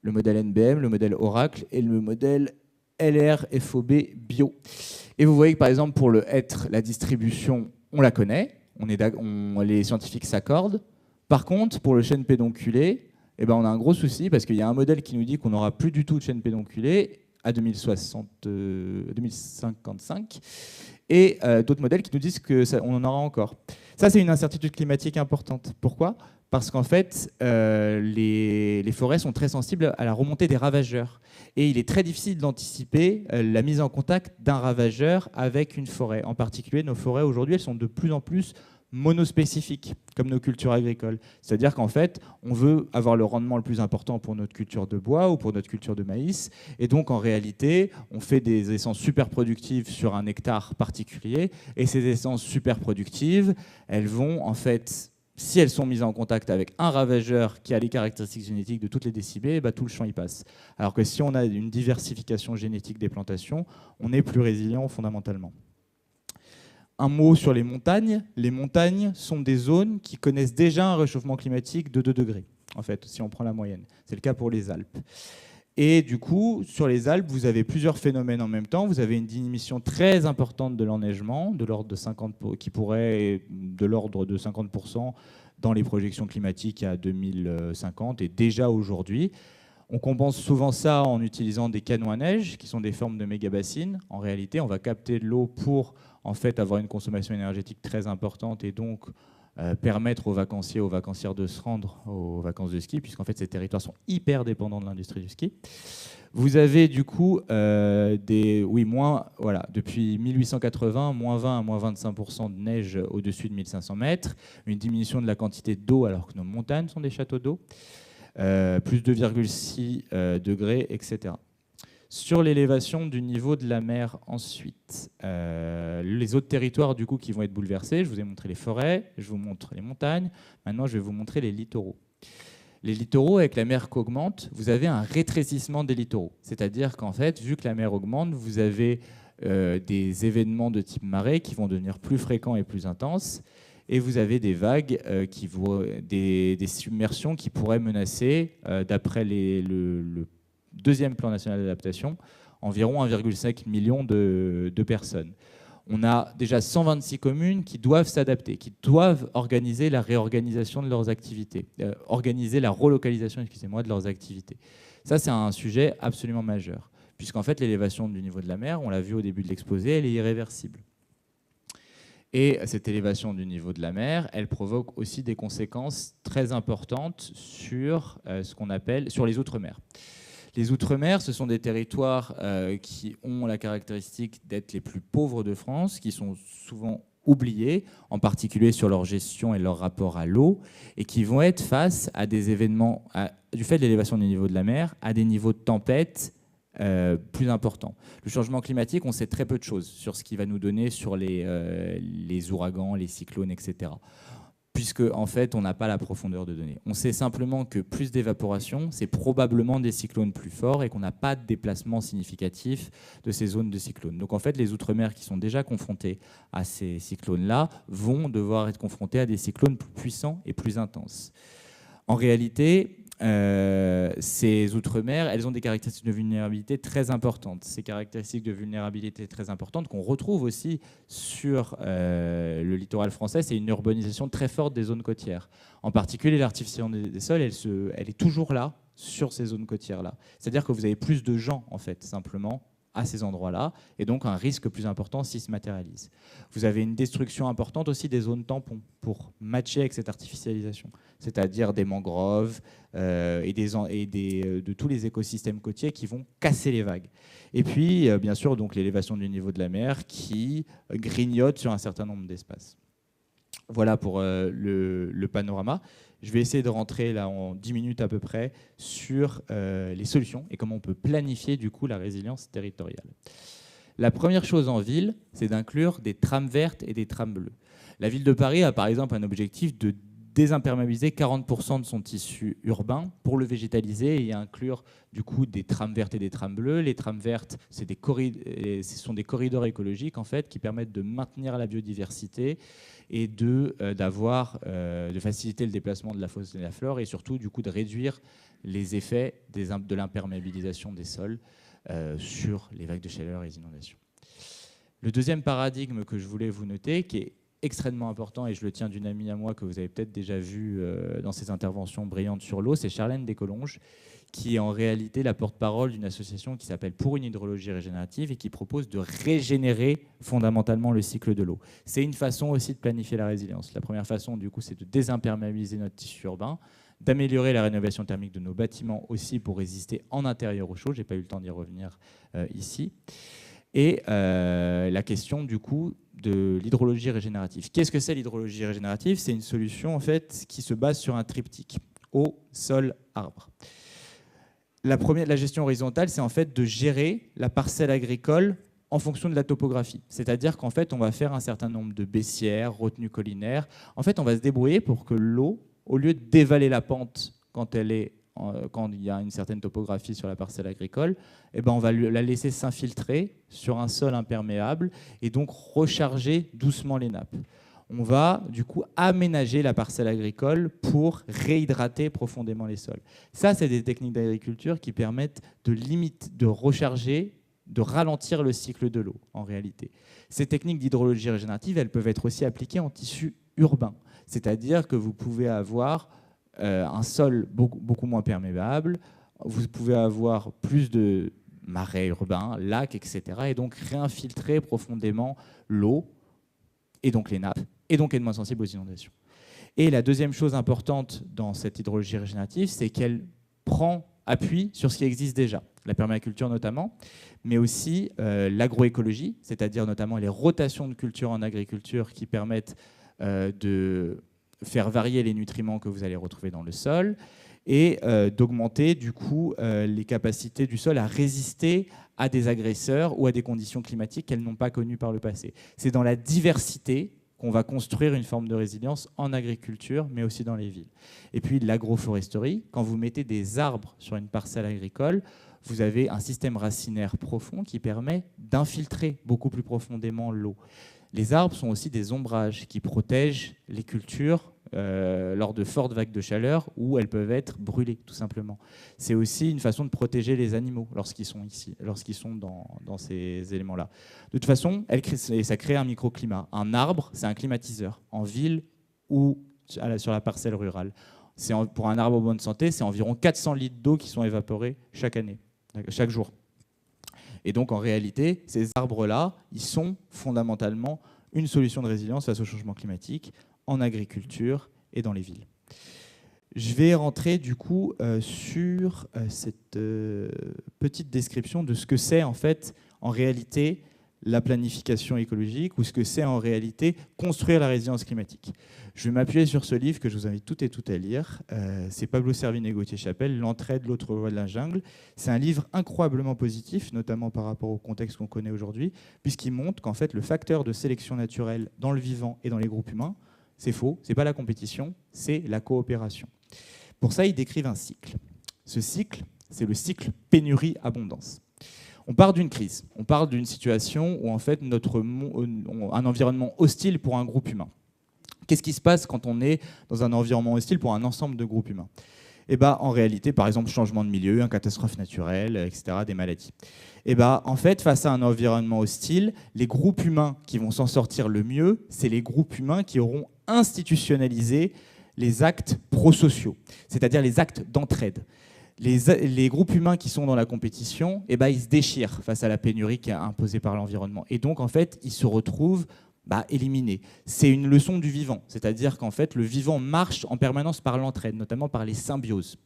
Le modèle NBM, le modèle Oracle et le modèle LR-FOB Bio. Et vous voyez que par exemple pour le hêtre, la distribution, on la connaît, les scientifiques s'accordent. Par contre, pour le chêne pédonculé, on a un gros souci parce qu'il y a un modèle qui nous dit qu'on n'aura plus du tout de chêne pédonculé à 2055 et d'autres modèles qui nous disent qu'on en aura encore. Ça, c'est une incertitude climatique importante. Pourquoi ? Parce qu'en fait, les forêts sont très sensibles à la remontée des ravageurs. Et il est très difficile d'anticiper la mise en contact d'un ravageur avec une forêt. En particulier, nos forêts, aujourd'hui, elles sont de plus en plus monospécifiques, comme nos cultures agricoles. C'est-à-dire qu'en fait, on veut avoir le rendement le plus important pour notre culture de bois ou pour notre culture de maïs. Et donc, en réalité, on fait des essences super productives sur un hectare particulier. Et ces essences super productives, elles vont, en fait, si elles sont mises en contact avec un ravageur qui a les caractéristiques génétiques de toutes les décibées, tout le champ y passe. Alors que si on a une diversification génétique des plantations, on est plus résilient fondamentalement. Un mot sur les montagnes. Les montagnes sont des zones qui connaissent déjà un réchauffement climatique de 2 degrés, en fait, si on prend la moyenne. C'est le cas pour les Alpes. Et du coup, sur les Alpes, vous avez plusieurs phénomènes en même temps. Vous avez une diminution très importante de l'enneigement, de l'ordre de 50%, qui pourrait de l'ordre de 50% dans les projections climatiques à 2050 et déjà aujourd'hui. On compense souvent ça en utilisant des canons à neige, qui sont des formes de méga-bassines. En réalité, on va capter de l'eau pour en fait avoir une consommation énergétique très importante et donc permettre aux vacancières de se rendre aux vacances de ski, puisqu'en fait ces territoires sont hyper dépendants de l'industrie du ski. Vous avez du coup depuis 1880, moins 20 à moins 25% de neige au-dessus de 1500 mètres, une diminution de la quantité d'eau alors que nos montagnes sont des châteaux d'eau, plus 2,6 degrés, etc. Sur l'élévation du niveau de la mer ensuite, les autres territoires du coup qui vont être bouleversés, je vous ai montré les forêts, je vous montre les montagnes, maintenant je vais vous montrer les littoraux. Les littoraux, avec la mer qui augmente, vous avez un rétrécissement des littoraux. C'est-à-dire qu'en fait, vu que la mer augmente, vous avez des événements de type marée qui vont devenir plus fréquents et plus intenses, et vous avez des vagues, des submersions qui pourraient menacer, d'après le deuxième plan national d'adaptation, environ 1,5 million de personnes. On a déjà 126 communes qui doivent s'adapter, qui doivent organiser la réorganisation de leurs activités, organiser la relocalisation, de leurs activités. Ça, c'est un sujet absolument majeur, puisqu'en fait, l'élévation du niveau de la mer, on l'a vu au début de l'exposé, elle est irréversible. Et cette élévation du niveau de la mer, elle provoque aussi des conséquences très importantes sur ce qu'on appelle sur les outre-mers. Les Outre-mer, ce sont des territoires qui ont la caractéristique d'être les plus pauvres de France, qui sont souvent oubliés, en particulier sur leur gestion et leur rapport à l'eau, et qui vont être face à des événements, du fait de l'élévation du niveau de la mer, à des niveaux de tempête plus importants. Le changement climatique, on sait très peu de choses sur ce qu'il va nous donner sur les ouragans, les cyclones, etc. Puisque en fait, on n'a pas la profondeur de données. On sait simplement que plus d'évaporation, c'est probablement des cyclones plus forts et qu'on n'a pas de déplacement significatif de ces zones de cyclones. Donc en fait, les Outre-mer qui sont déjà confrontés à ces cyclones-là vont devoir être confrontés à des cyclones plus puissants et plus intenses. En réalité, ces Outre-mer, elles ont des caractéristiques de vulnérabilité très importantes. Ces caractéristiques de vulnérabilité très importantes qu'on retrouve aussi sur le littoral français, c'est une urbanisation très forte des zones côtières. En particulier, l'artificialisation des sols, elle est toujours là sur ces zones côtières-là. C'est-à-dire que vous avez plus de gens, en fait, simplement, à ces endroits-là, et donc un risque plus important s'il se matérialise. Vous avez une destruction importante aussi des zones tampons pour matcher avec cette artificialisation, c'est-à-dire des mangroves de tous les écosystèmes côtiers qui vont casser les vagues. Et puis, bien sûr, donc l'élévation du niveau de la mer qui grignote sur un certain nombre d'espaces. Voilà pour le panorama. Je vais essayer de rentrer là en 10 minutes à peu près sur les solutions et comment on peut planifier du coup la résilience territoriale. La première chose en ville, c'est d'inclure des trames vertes et des trames bleues. La ville de Paris a par exemple un objectif de désimperméabiliser 40% de son tissu urbain pour le végétaliser et inclure du coup des trames vertes et des trames bleues. Les trames vertes, ce sont des corridors écologiques en fait qui permettent de maintenir la biodiversité et de faciliter le déplacement de la faune et de la flore et surtout du coup de réduire les effets de l'imperméabilisation des sols sur les vagues de chaleur et les inondations. Le deuxième paradigme que je voulais vous noter, qui est extrêmement important, et je le tiens d'une amie à moi que vous avez peut-être déjà vu dans ses interventions brillantes sur l'eau, c'est Charlène Descolonges, qui est en réalité la porte-parole d'une association qui s'appelle Pour une hydrologie régénérative et qui propose de régénérer fondamentalement le cycle de l'eau. C'est une façon aussi de planifier la résilience. La première façon, du coup, c'est de désimperméabiliser notre tissu urbain, d'améliorer la rénovation thermique de nos bâtiments aussi pour résister en intérieur au chaud. Je n'ai pas eu le temps d'y revenir ici. Et la question, du coup, de l'hydrologie régénérative. Qu'est-ce que c'est l'hydrologie régénérative? C'est une solution, en fait, qui se base sur un triptyque: eau, sol, arbre. La gestion horizontale, c'est en fait de gérer la parcelle agricole en fonction de la topographie. C'est-à-dire qu'en fait, on va faire un certain nombre de baissières, retenues collinaires. En fait, on va se débrouiller pour que l'eau, au lieu de dévaler la pente quand il y a une certaine topographie sur la parcelle agricole, eh ben on va la laisser s'infiltrer sur un sol imperméable et donc recharger doucement les nappes. On va du coup aménager la parcelle agricole pour réhydrater profondément les sols. Ça, c'est des techniques d'agriculture qui permettent de recharger, de ralentir le cycle de l'eau en réalité. Ces techniques d'hydrologie régénérative, elles peuvent être aussi appliquées en tissu urbain. C'est-à-dire que vous pouvez avoir un sol beaucoup moins perméable, vous pouvez avoir plus de marais urbains, lacs, etc. et donc réinfiltrer profondément l'eau et donc les nappes, et donc être moins sensible aux inondations. Et la deuxième chose importante dans cette hydrologie régénérative, c'est qu'elle prend appui sur ce qui existe déjà, la permaculture notamment, mais aussi l'agroécologie, c'est-à-dire notamment les rotations de cultures en agriculture qui permettent de faire varier les nutriments que vous allez retrouver dans le sol et d'augmenter du coup les capacités du sol à résister à des agresseurs ou à des conditions climatiques qu'elles n'ont pas connues par le passé. C'est dans la diversité qu'on va construire une forme de résilience en agriculture, mais aussi dans les villes. Et puis l'agroforesterie, quand vous mettez des arbres sur une parcelle agricole, vous avez un système racinaire profond qui permet d'infiltrer beaucoup plus profondément l'eau. Les arbres sont aussi des ombrages qui protègent les cultures lors de fortes vagues de chaleur où elles peuvent être brûlées, tout simplement. C'est aussi une façon de protéger les animaux lorsqu'ils sont dans ces éléments-là. De toute façon, ça crée un microclimat. Un arbre, c'est un climatiseur, en ville ou sur la parcelle rurale. Pour un arbre en bonne santé, c'est environ 400 litres d'eau qui sont évaporés chaque jour. Et donc, en réalité, ces arbres-là, ils sont fondamentalement une solution de résilience face au changement climatique en agriculture et dans les villes. Je vais rentrer du coup sur cette petite description de ce que c'est en fait en réalité la planification écologique ou ce que c'est en réalité construire la résilience climatique. Je vais m'appuyer sur ce livre que je vous invite toutes et toutes à lire. C'est Pablo Servigne et Gauthier Chapelle, L'entraide, l'autre voie de la jungle. C'est un livre incroyablement positif, notamment par rapport au contexte qu'on connaît aujourd'hui, puisqu'il montre qu'en fait le facteur de sélection naturelle dans le vivant et dans les groupes humains, c'est faux, c'est pas la compétition, c'est la coopération. Pour ça, ils décrivent un cycle. Ce cycle, c'est le cycle pénurie-abondance. On part d'une crise, on part d'une situation où en fait un environnement hostile pour un groupe humain. Qu'est-ce qui se passe quand on est dans un environnement hostile pour un ensemble de groupes humains ? En réalité, par exemple, changement de milieu, une catastrophe naturelle, etc., des maladies. En fait, face à un environnement hostile, les groupes humains qui vont s'en sortir le mieux, c'est les groupes humains qui auront institutionnalisé les actes prosociaux, c'est-à-dire les actes d'entraide. Les groupes humains qui sont dans la compétition, ils se déchirent face à la pénurie qui est imposée par l'environnement. Et donc, en fait, ils se retrouvent éliminés. C'est une leçon du vivant, c'est-à-dire qu'en fait, le vivant marche en permanence par l'entraide, notamment par les symbioses.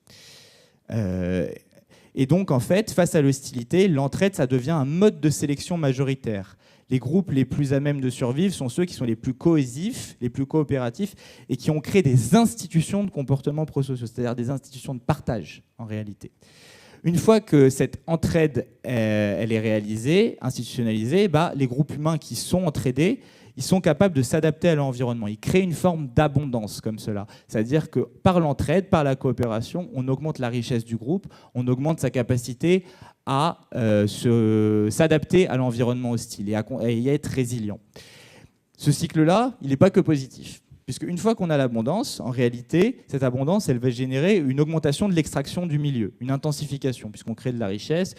Et donc, en fait, face à l'hostilité, l'entraide, ça devient un mode de sélection majoritaire. Les groupes les plus à même de survivre sont ceux qui sont les plus cohésifs, les plus coopératifs et qui ont créé des institutions de comportement prosociaux, c'est-à-dire des institutions de partage en réalité. Une fois que cette entraide elle est réalisée, institutionnalisée, les groupes humains qui sont entraidés, ils sont capables de s'adapter à l'environnement. Ils créent une forme d'abondance comme cela. C'est-à-dire que par l'entraide, par la coopération, on augmente la richesse du groupe, on augmente sa capacité à s'adapter à l'environnement hostile et à y être résilient. Ce cycle-là, il n'est pas que positif. Puisque une fois qu'on a l'abondance, en réalité, cette abondance, elle va générer une augmentation de l'extraction du milieu, une intensification, puisqu'on crée de la richesse,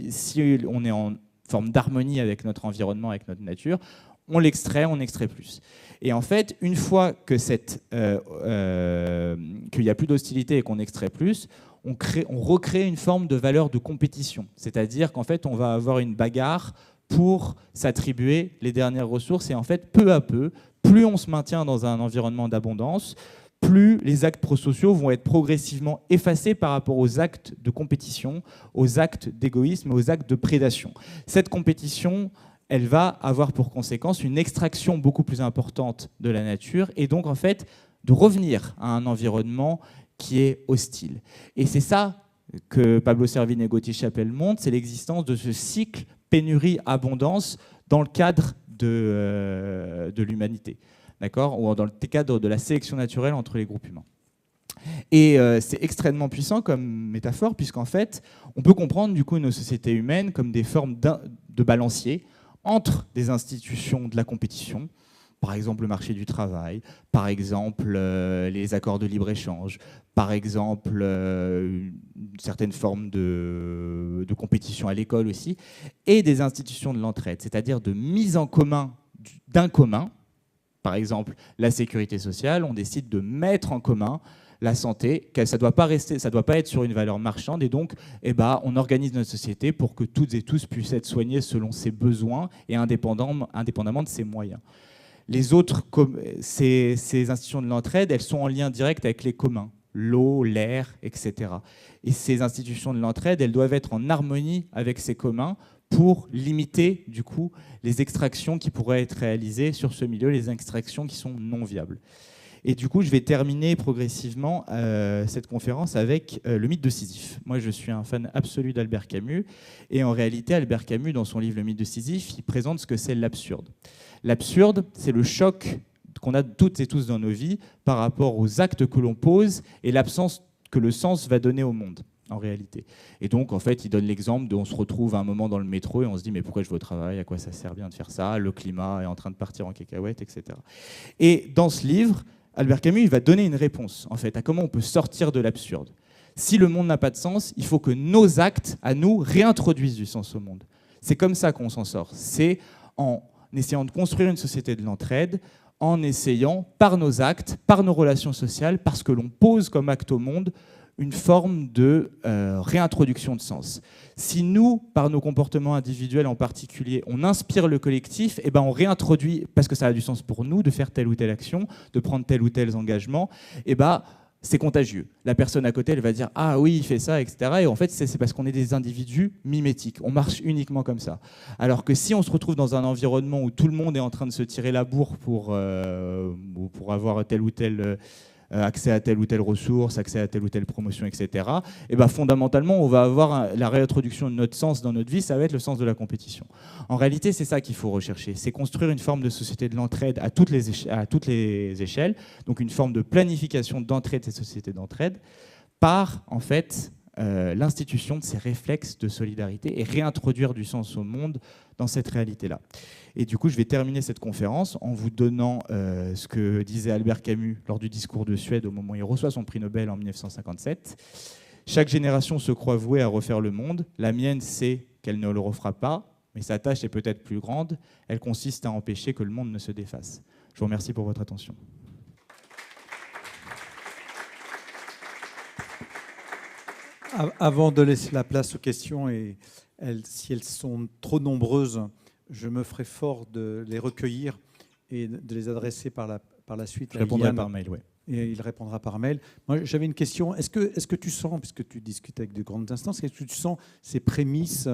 si on est en forme d'harmonie avec notre environnement, avec notre nature, on extrait plus. Et en fait, une fois que qu'il n'y a plus d'hostilité et qu'on extrait plus, on recrée une forme de valeur de compétition. C'est-à-dire qu'en fait, on va avoir une bagarre pour s'attribuer les dernières ressources. Et en fait, peu à peu, plus on se maintient dans un environnement d'abondance, plus les actes prosociaux vont être progressivement effacés par rapport aux actes de compétition, aux actes d'égoïsme, aux actes de prédation. Cette compétition, elle va avoir pour conséquence une extraction beaucoup plus importante de la nature et donc en fait de revenir à un environnement qui est hostile. Et c'est ça que Pablo Servigne et Gauthier Chapelle montrent, c'est l'existence de ce cycle pénurie-abondance dans le cadre de l'humanité, d'accord, ou dans le cadre de la sélection naturelle entre les groupes humains. Et c'est extrêmement puissant comme métaphore, puisqu'en fait, on peut comprendre du coup nos sociétés humaines comme des formes de balancier entre des institutions de la compétition, par exemple le marché du travail, par exemple les accords de libre-échange, par exemple une certaine forme de compétition à l'école aussi, et des institutions de l'entraide, c'est-à-dire de mise en commun d'un commun. Par exemple, la sécurité sociale, on décide de mettre en commun la santé, ça ne doit pas être sur une valeur marchande, et donc on organise notre société pour que toutes et tous puissent être soignés selon ses besoins et indépendamment de ses moyens. Ces institutions de l'entraide, elles sont en lien direct avec les communs, l'eau, l'air, etc. Et ces institutions de l'entraide, elles doivent être en harmonie avec ces communs pour limiter du coup les extractions qui pourraient être réalisées sur ce milieu, les extractions qui sont non viables. Et du coup, je vais terminer progressivement cette conférence avec le mythe de Sisyphe. Moi, je suis un fan absolu d'Albert Camus. Et en réalité, Albert Camus, dans son livre Le mythe de Sisyphe, il présente ce que c'est l'absurde. L'absurde, c'est le choc qu'on a toutes et tous dans nos vies par rapport aux actes que l'on pose et l'absence que le sens va donner au monde, en réalité. Et donc, en fait, il donne l'exemple on se retrouve à un moment dans le métro et on se dit « mais pourquoi je vais au travail ? À quoi ça sert bien de faire ça ? Le climat est en train de partir en cacahuète, etc. » Et dans ce livre, Albert Camus il va donner une réponse en fait, à comment on peut sortir de l'absurde. Si le monde n'a pas de sens, il faut que nos actes, à nous, réintroduisent du sens au monde. C'est comme ça qu'on s'en sort. C'est en essayant de construire une société de l'entraide, en essayant, par nos actes, par nos relations sociales, parce que l'on pose comme acte au monde, une forme de réintroduction de sens. Si nous, par nos comportements individuels en particulier, on inspire le collectif, on réintroduit, parce que ça a du sens pour nous, de faire telle ou telle action, de prendre tel ou tel engagement, c'est contagieux. La personne à côté, elle va dire « Ah oui, il fait ça, etc. » Et en fait, c'est parce qu'on est des individus mimétiques. On marche uniquement comme ça. Alors que si on se retrouve dans un environnement où tout le monde est en train de se tirer la bourre pour avoir tel ou tel accès à telle ou telle ressource, accès à telle ou telle promotion, etc., et ben fondamentalement, on va avoir la réintroduction de notre sens dans notre vie, ça va être le sens de la compétition. En réalité, c'est ça qu'il faut rechercher, c'est construire une forme de société de l'entraide à toutes les échelles, donc une forme de planification d'entraide de ces sociétés d'entraide, par, en fait, l'institution de ces réflexes de solidarité et réintroduire du sens au monde dans cette réalité-là. Et du coup, je vais terminer cette conférence en vous donnant ce que disait Albert Camus lors du discours de Suède au moment où il reçoit son prix Nobel en 1957. « Chaque génération se croit vouée à refaire le monde. La mienne sait qu'elle ne le refera pas, mais sa tâche est peut-être plus grande. Elle consiste à empêcher que le monde ne se défasse. » Je vous remercie pour votre attention. Avant de laisser la place aux questions, et si elles sont trop nombreuses, je me ferai fort de les recueillir et de les adresser par la suite. Je répondrai par mail, oui. Et il répondra par mail. Moi, j'avais une question. Est-ce que tu sens, puisque tu discutes avec de grandes instances, est-ce que tu sens ces prémices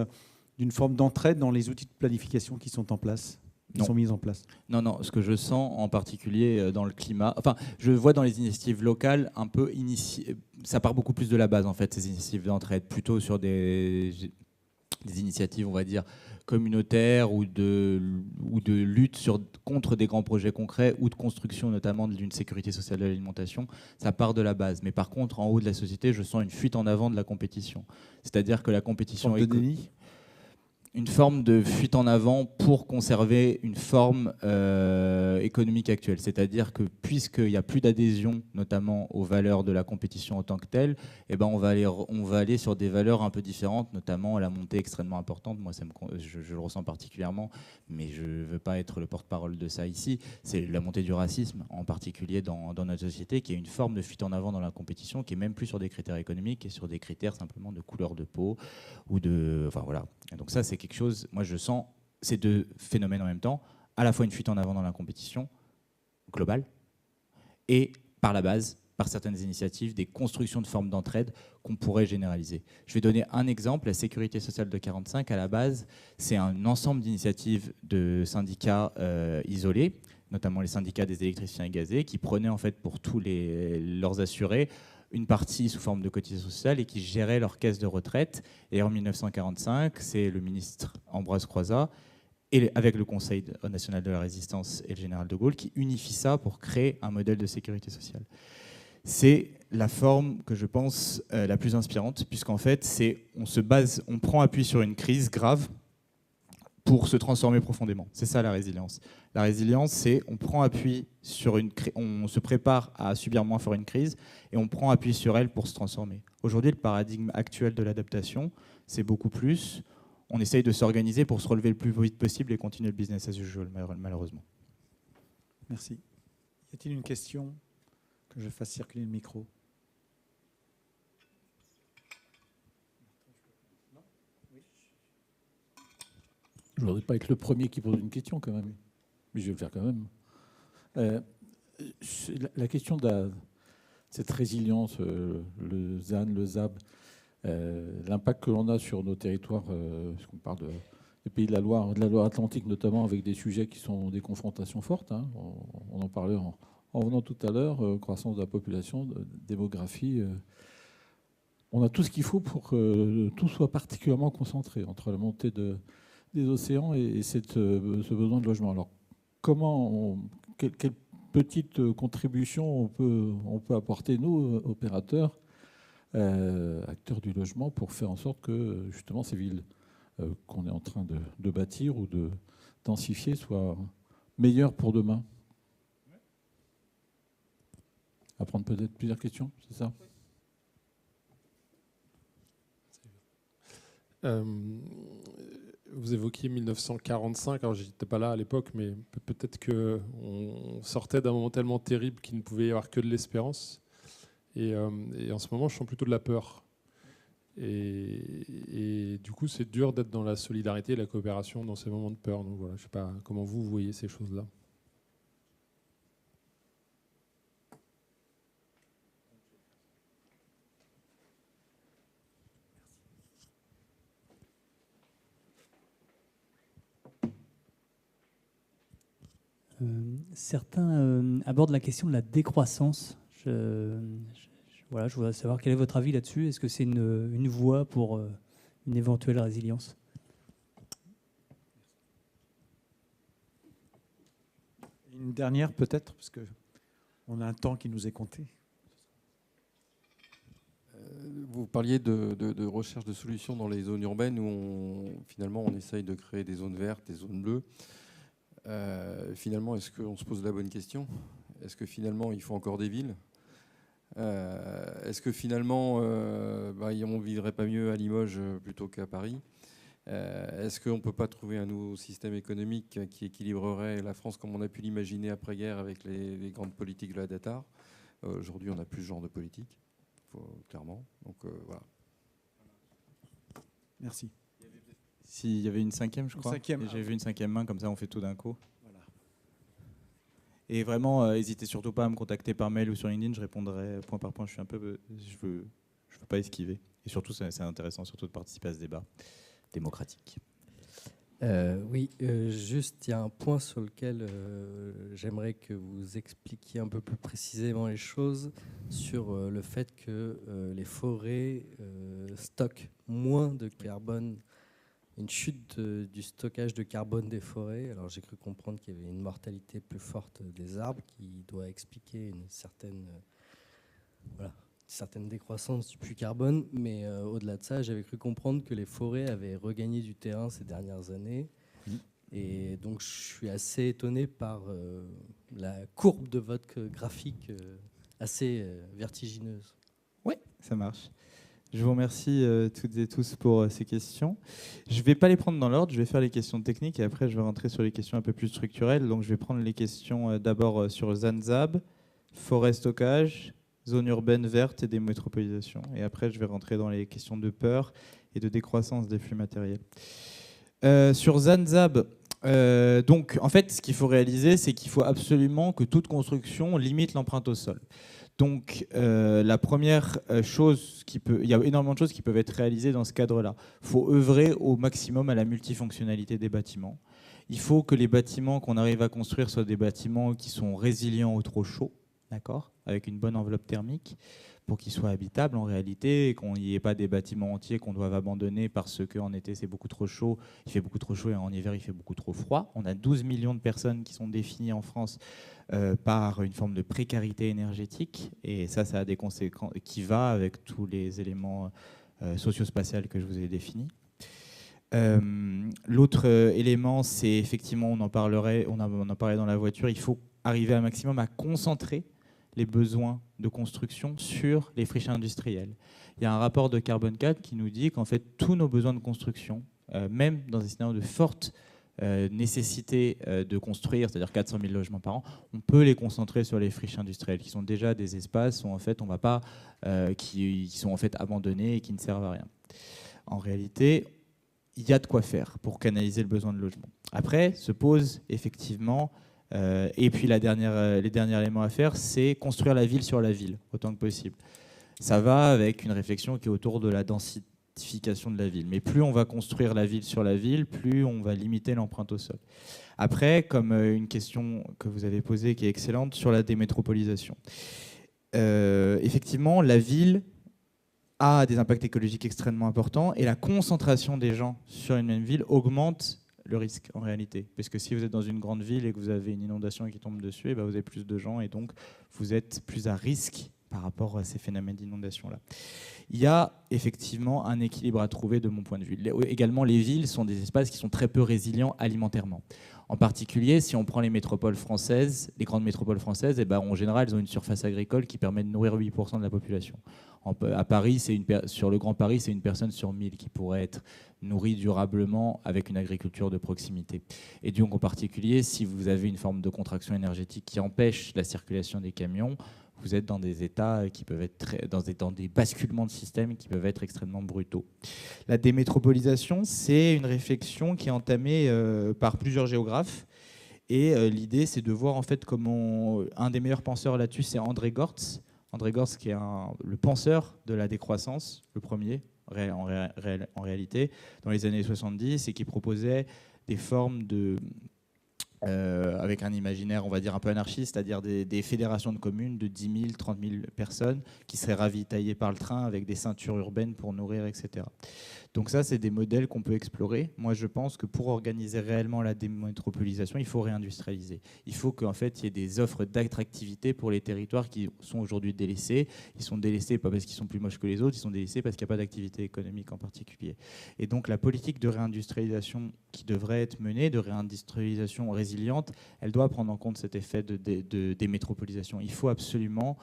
d'une forme d'entraide dans les outils de planification qui sont en place, sont mis en place? Non, ce que je sens en particulier dans le climat, enfin, je vois dans les initiatives locales un peu ça part beaucoup plus de la base en fait, ces initiatives d'entraide, plutôt sur des initiatives, on va dire, communautaires ou de lutte contre des grands projets concrets ou de construction notamment d'une sécurité sociale de l'alimentation. Ça part de la base. Mais par contre, en haut de la société, je sens une fuite en avant de la compétition. C'est-à-dire que la compétition est... Une forme de fuite en avant pour conserver une forme économique actuelle. C'est-à-dire que puisqu'il n'y a plus d'adhésion, notamment aux valeurs de la compétition en tant que telle, eh ben on va aller sur des valeurs un peu différentes, notamment la montée extrêmement importante. Moi, je le ressens particulièrement, mais je ne veux pas être le porte-parole de ça ici. C'est la montée du racisme, en particulier dans notre société, qui est une forme de fuite en avant dans la compétition, qui est même plus sur des critères économiques et sur des critères simplement de couleur de peau ou de... Enfin, voilà. Et donc ça, c'est quelque chose, moi je sens ces deux phénomènes en même temps, à la fois une fuite en avant dans la compétition globale et par la base, par certaines initiatives, des constructions de formes d'entraide qu'on pourrait généraliser. Je vais donner un exemple, la sécurité sociale de 45, à la base, c'est un ensemble d'initiatives de syndicats isolés, notamment les syndicats des électriciens et gazés, qui prenaient en fait pour tous leurs assurés une partie sous forme de cotisation sociale et qui géraient leur caisse de retraite. Et en 1945, c'est le ministre Ambroise Croizat, et avec le Conseil national de la résistance et le général de Gaulle, qui unifient ça pour créer un modèle de sécurité sociale. C'est la forme que je pense la plus inspirante, puisqu'en fait, on prend appui sur une crise grave pour se transformer profondément. C'est ça la résilience. La résilience, c'est on prend appui sur on se prépare à subir moins fort une crise et on prend appui sur elle pour se transformer. Aujourd'hui, le paradigme actuel de l'adaptation, c'est beaucoup plus on essaye de s'organiser pour se relever le plus vite possible et continuer le business as usual, malheureusement. Merci. Y a-t-il une question? Que je fasse circuler le micro. Je ne voudrais pas être le premier qui pose une question quand même, mais je vais le faire quand même. La question de cette résilience, le ZAN, le ZAB, l'impact que l'on a sur nos territoires, parce qu'on parle des pays de la Loire-Atlantique notamment, avec des sujets qui sont des confrontations fortes. Hein. On en parlait en venant tout à l'heure, croissance de la population, démographie. On a tout ce qu'il faut pour que tout soit particulièrement concentré entre la montée des océans et ce besoin de logement. Alors, quelle petite contribution on peut apporter, nous, opérateurs, acteurs du logement, pour faire en sorte que, justement, ces villes qu'on est en train de bâtir ou de densifier soient meilleures pour demain? À prendre peut-être plusieurs questions, c'est ça? Vous évoquiez 1945, alors j'étais pas là à l'époque, mais peut-être qu'on sortait d'un moment tellement terrible qu'il ne pouvait y avoir que de l'espérance. Et en ce moment, je sens plutôt de la peur. Et du coup, c'est dur d'être dans la solidarité et la coopération dans ces moments de peur. Donc voilà, je ne sais pas comment vous voyez ces choses-là. Certains abordent la question de la décroissance. Voilà, je voudrais savoir quel est votre avis là-dessus. Est-ce que c'est une voie pour une éventuelle résilience ? Une dernière peut-être, parce qu'on a un temps qui nous est compté. Vous parliez de recherche de solutions dans les zones urbaines où finalement on essaye de créer des zones vertes, des zones bleues. Finalement, est-ce qu'on se pose la bonne question ? Est-ce que finalement il faut encore des villes ? Est-ce que finalement on ne vivrait pas mieux à Limoges plutôt qu'à Paris ? Est-ce qu'on ne peut pas trouver un nouveau système économique qui équilibrerait la France comme on a pu l'imaginer après-guerre avec les grandes politiques de la data ? Aujourd'hui, on n'a plus ce genre de politique, clairement. Donc voilà. Merci. S'il y avait une cinquième, je crois. Cinquième. J'ai vu une cinquième main, comme ça on fait tout d'un coup. Voilà. Et vraiment, n'hésitez surtout pas à me contacter par mail ou sur LinkedIn, je répondrai point par point. Je veux pas esquiver. Et surtout, c'est intéressant surtout de participer à ce débat démocratique. Oui, juste, il y a un point sur lequel j'aimerais que vous expliquiez un peu plus précisément les choses, sur le fait que les forêts stockent moins de carbone, une chute du stockage de carbone des forêts. Alors j'ai cru comprendre qu'il y avait une mortalité plus forte des arbres qui doit expliquer une certaine décroissance du puits carbone, mais au-delà de ça, j'avais cru comprendre que les forêts avaient regagné du terrain ces dernières années. Et donc, je suis assez étonné par la courbe de votre graphique assez vertigineuse. Oui, ça marche. Je vous remercie toutes et tous pour ces questions. Je ne vais pas les prendre dans l'ordre, je vais faire les questions techniques et après, je vais rentrer sur les questions un peu plus structurelles. Donc, je vais prendre les questions d'abord sur ZANZAB, forêt stockage, zone urbaine verte et des métropolisations. Et après, je vais rentrer dans les questions de peur et de décroissance des flux matériels. Sur ZANZAB, donc, en fait, ce qu'il faut réaliser, c'est qu'il faut absolument que toute construction limite l'empreinte au sol. Donc, la première chose il y a énormément de choses qui peuvent être réalisées dans ce cadre-là. Il faut œuvrer au maximum à la multifonctionnalité des bâtiments. Il faut que les bâtiments qu'on arrive à construire soient des bâtiments qui sont résilients au trop chaud, d'accord, avec une bonne enveloppe thermique, pour qu'ils soient habitables en réalité, et qu'on n'y ait pas des bâtiments entiers qu'on doit abandonner parce qu'en été c'est beaucoup trop chaud, il fait beaucoup trop chaud et en hiver il fait beaucoup trop froid. On a 12 millions de personnes qui sont définies en France par une forme de précarité énergétique, et ça a des conséquences qui va avec tous les éléments socio-spatiaux que je vous ai définis. L'autre élément, c'est effectivement, on en parlait dans la voiture, il faut arriver un maximum à concentrer les besoins de construction sur les friches industrielles. Il y a un rapport de Carbone 4 qui nous dit qu'en fait, tous nos besoins de construction, même dans des scénarios de forte nécessité de construire, c'est-à-dire 400 000 logements par an, on peut les concentrer sur les friches industrielles, qui sont déjà des espaces où en fait, on va pas, qui sont en fait abandonnés et qui ne servent à rien. En réalité, il y a de quoi faire pour canaliser le besoin de logement. Après, se pose effectivement... et puis les derniers éléments à faire, c'est construire la ville sur la ville, autant que possible. Ça va avec une réflexion qui est autour de la densification de la ville. Mais plus on va construire la ville sur la ville, plus on va limiter l'empreinte au sol. Après, comme une question que vous avez posée qui est excellente sur la démétropolisation. Effectivement, la ville a des impacts écologiques extrêmement importants et la concentration des gens sur une même ville augmente le risque en réalité. Parce que si vous êtes dans une grande ville et que vous avez une inondation qui tombe dessus, et ben vous avez plus de gens et donc vous êtes plus à risque par rapport à ces phénomènes d'inondation-là. Il y a effectivement un équilibre à trouver de mon point de vue. Également, les villes sont des espaces qui sont très peu résilients alimentairement. En particulier, si on prend les métropoles françaises, les grandes métropoles françaises, et ben, en général, elles ont une surface agricole qui permet de nourrir 8% de la population. À Paris, sur le Grand Paris, c'est une personne sur 1000 qui pourrait être nourrie durablement avec une agriculture de proximité. Et donc, en particulier, si vous avez une forme de contraction énergétique qui empêche la circulation des camions, vous êtes dans des états qui peuvent être dans des basculements de systèmes qui peuvent être extrêmement brutaux. La démétropolisation, c'est une réflexion qui est entamée par plusieurs géographes. Et l'idée, c'est de voir en fait comment un des meilleurs penseurs là-dessus, c'est André Gortz. André Gortz, qui est le penseur de la décroissance, le premier en réalité, dans les années 70, et qui proposait des formes avec un imaginaire, on va dire, un peu anarchiste, c'est-à-dire des fédérations de communes de 10 000, 30 000 personnes qui seraient ravitaillées par le train avec des ceintures urbaines pour nourrir, etc. Donc ça, c'est des modèles qu'on peut explorer. Moi, je pense que pour organiser réellement la démétropolisation, il faut réindustrialiser. Il faut qu'en fait, il y ait des offres d'attractivité pour les territoires qui sont aujourd'hui délaissés. Ils sont délaissés pas parce qu'ils sont plus moches que les autres, ils sont délaissés parce qu'il n'y a pas d'activité économique en particulier. Et donc, la politique de réindustrialisation qui devrait être menée, de réindustrialisation résiliente, elle doit prendre en compte cet effet de démétropolisation. Il faut absolument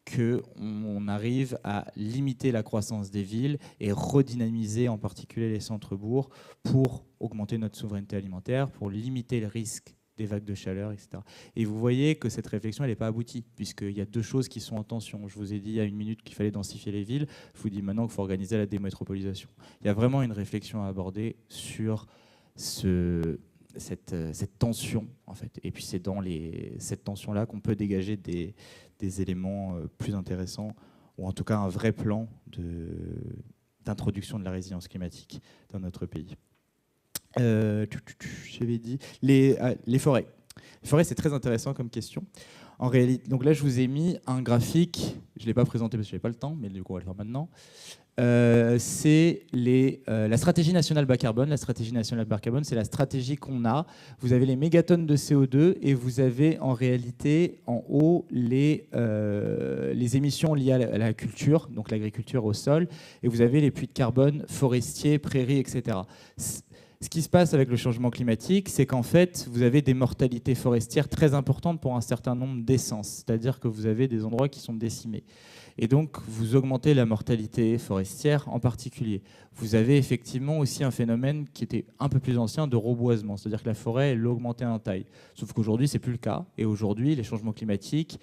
qu'on arrive à limiter la croissance des villes et redynamiser en particulier les centres-bourgs pour augmenter notre souveraineté alimentaire, pour limiter le risque des vagues de chaleur, etc. Et vous voyez que cette réflexion, elle n'est pas aboutie, puisqu'il y a deux choses qui sont en tension. Je vous ai dit il y a une minute qu'il fallait densifier les villes, je vous dis maintenant qu'il faut organiser la démétropolisation. Il y a vraiment une réflexion à aborder sur cette tension, en fait. Et puis c'est dans cette tension-là qu'on peut dégager des éléments plus intéressants, ou en tout cas un vrai plan d'introduction de la résilience climatique dans notre pays. J'avais dit les forêts. Les forêts, c'est très intéressant comme question. En réalité, donc là, je vous ai mis un graphique. Je ne l'ai pas présenté parce que je n'avais pas le temps, mais du coup, on va le faire maintenant. C'est la stratégie nationale bas carbone. La stratégie nationale bas carbone, c'est la stratégie qu'on a. Vous avez les mégatonnes de CO2 et vous avez en réalité en haut les émissions liées à la culture, donc l'agriculture au sol, et vous avez les puits de carbone forestiers, prairies, etc. Ce qui se passe avec le changement climatique, c'est qu'en fait, vous avez des mortalités forestières très importantes pour un certain nombre d'essences, c'est-à-dire que vous avez des endroits qui sont décimés. Et donc, vous augmentez la mortalité forestière en particulier. Vous avez effectivement aussi un phénomène qui était un peu plus ancien de reboisement, c'est-à-dire que la forêt, elle augmentait en taille. Sauf qu'aujourd'hui, ce n'est plus le cas. Et aujourd'hui, les changements climatiques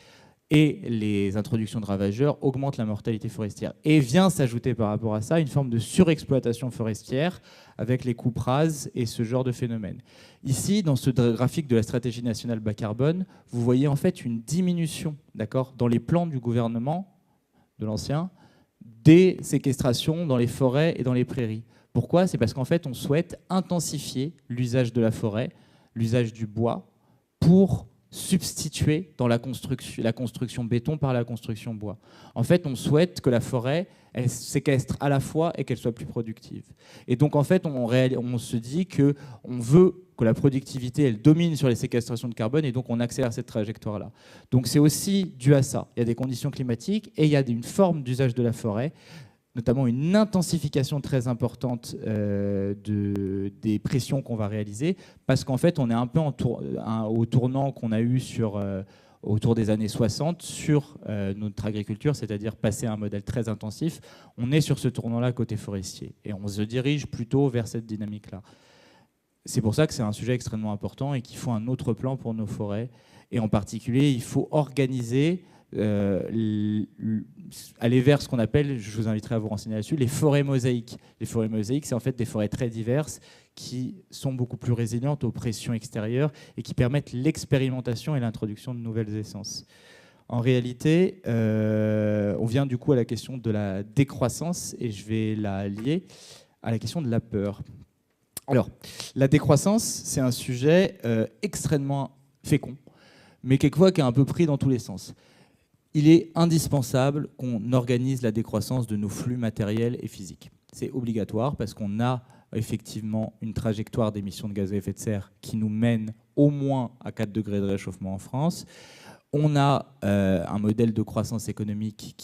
et les introductions de ravageurs augmentent la mortalité forestière. Et vient s'ajouter par rapport à ça une forme de surexploitation forestière avec les coupes rases et ce genre de phénomène. Ici, dans ce graphique de la stratégie nationale bas carbone, vous voyez en fait une diminution, d'accord, dans les plans du gouvernement, de l'ancien, des séquestrations dans les forêts et dans les prairies. Pourquoi ? C'est parce qu'en fait, on souhaite intensifier l'usage de la forêt, l'usage du bois, pour substituer dans la construction béton par la construction bois. En fait, on souhaite que la forêt, elle séquestre à la fois et qu'elle soit plus productive. Et donc, en fait, on se dit qu'on veut que la productivité, elle domine sur les séquestrations de carbone, et donc on accélère cette trajectoire-là. Donc, c'est aussi dû à ça. Il y a des conditions climatiques et il y a une forme d'usage de la forêt, notamment une intensification très importante des pressions qu'on va réaliser, parce qu'en fait, on est un peu au tournant qu'on a eu autour des années 60 sur notre agriculture, c'est-à-dire passer à un modèle très intensif. On est sur ce tournant-là côté forestier, et on se dirige plutôt vers cette dynamique-là. C'est pour ça que c'est un sujet extrêmement important et qu'il faut un autre plan pour nos forêts. Et en particulier, il faut organiser aller vers ce qu'on appelle, je vous inviterai à vous renseigner là-dessus, les forêts mosaïques. Les forêts mosaïques, c'est en fait des forêts très diverses qui sont beaucoup plus résilientes aux pressions extérieures et qui permettent l'expérimentation et l'introduction de nouvelles essences. En réalité, on vient du coup à la question de la décroissance, et je vais la lier à la question de la peur. Alors, la décroissance, c'est un sujet extrêmement fécond, mais quelquefois qui est un peu pris dans tous les sens. Il est indispensable qu'on organise la décroissance de nos flux matériels et physiques. C'est obligatoire parce qu'on a effectivement une trajectoire d'émissions de gaz à effet de serre qui nous mène au moins à 4 degrés de réchauffement en France. On a un modèle de croissance économique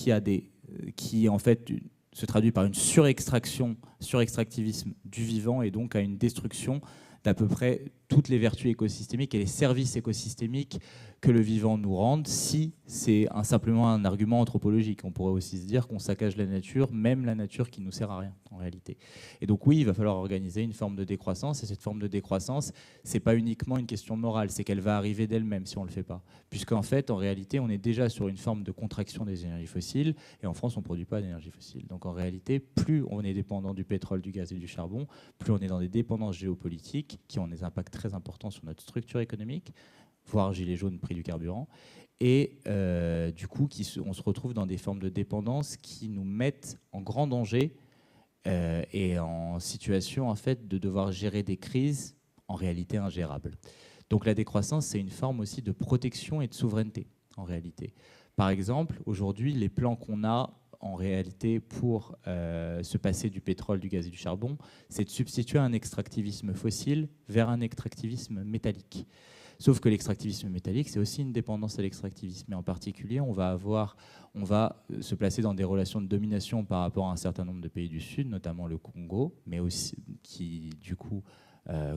qui en fait se traduit par une surextractivisme du vivant, et donc à une destruction d'à peu près toutes les vertus écosystémiques et les services écosystémiques que le vivant nous rende, si c'est simplement un argument anthropologique. On pourrait aussi se dire qu'on saccage la nature, même la nature qui ne nous sert à rien en réalité. Et donc oui, il va falloir organiser une forme de décroissance, et cette forme de décroissance, c'est pas uniquement une question morale, c'est qu'elle va arriver d'elle-même si on ne le fait pas. Puisqu'en fait, en réalité, on est déjà sur une forme de contraction des énergies fossiles, et en France, on ne produit pas d'énergie fossile. Donc en réalité, plus on est dépendant du pétrole, du gaz et du charbon, plus on est dans des dépendances géopolitiques qui ont des impacts très importants sur notre structure économique, voire gilet jaune, prix du carburant, et du coup, on se retrouve dans des formes de dépendance qui nous mettent en grand danger et en situation en fait de devoir gérer des crises en réalité ingérables. Donc la décroissance, c'est une forme aussi de protection et de souveraineté, en réalité. Par exemple, aujourd'hui, les plans qu'on a en réalité pour se passer du pétrole, du gaz et du charbon, c'est de substituer un extractivisme fossile vers un extractivisme métallique. Sauf que l'extractivisme métallique, c'est aussi une dépendance à l'extractivisme. Et en particulier, on va se placer dans des relations de domination par rapport à un certain nombre de pays du Sud, notamment le Congo, mais aussi qui, du coup,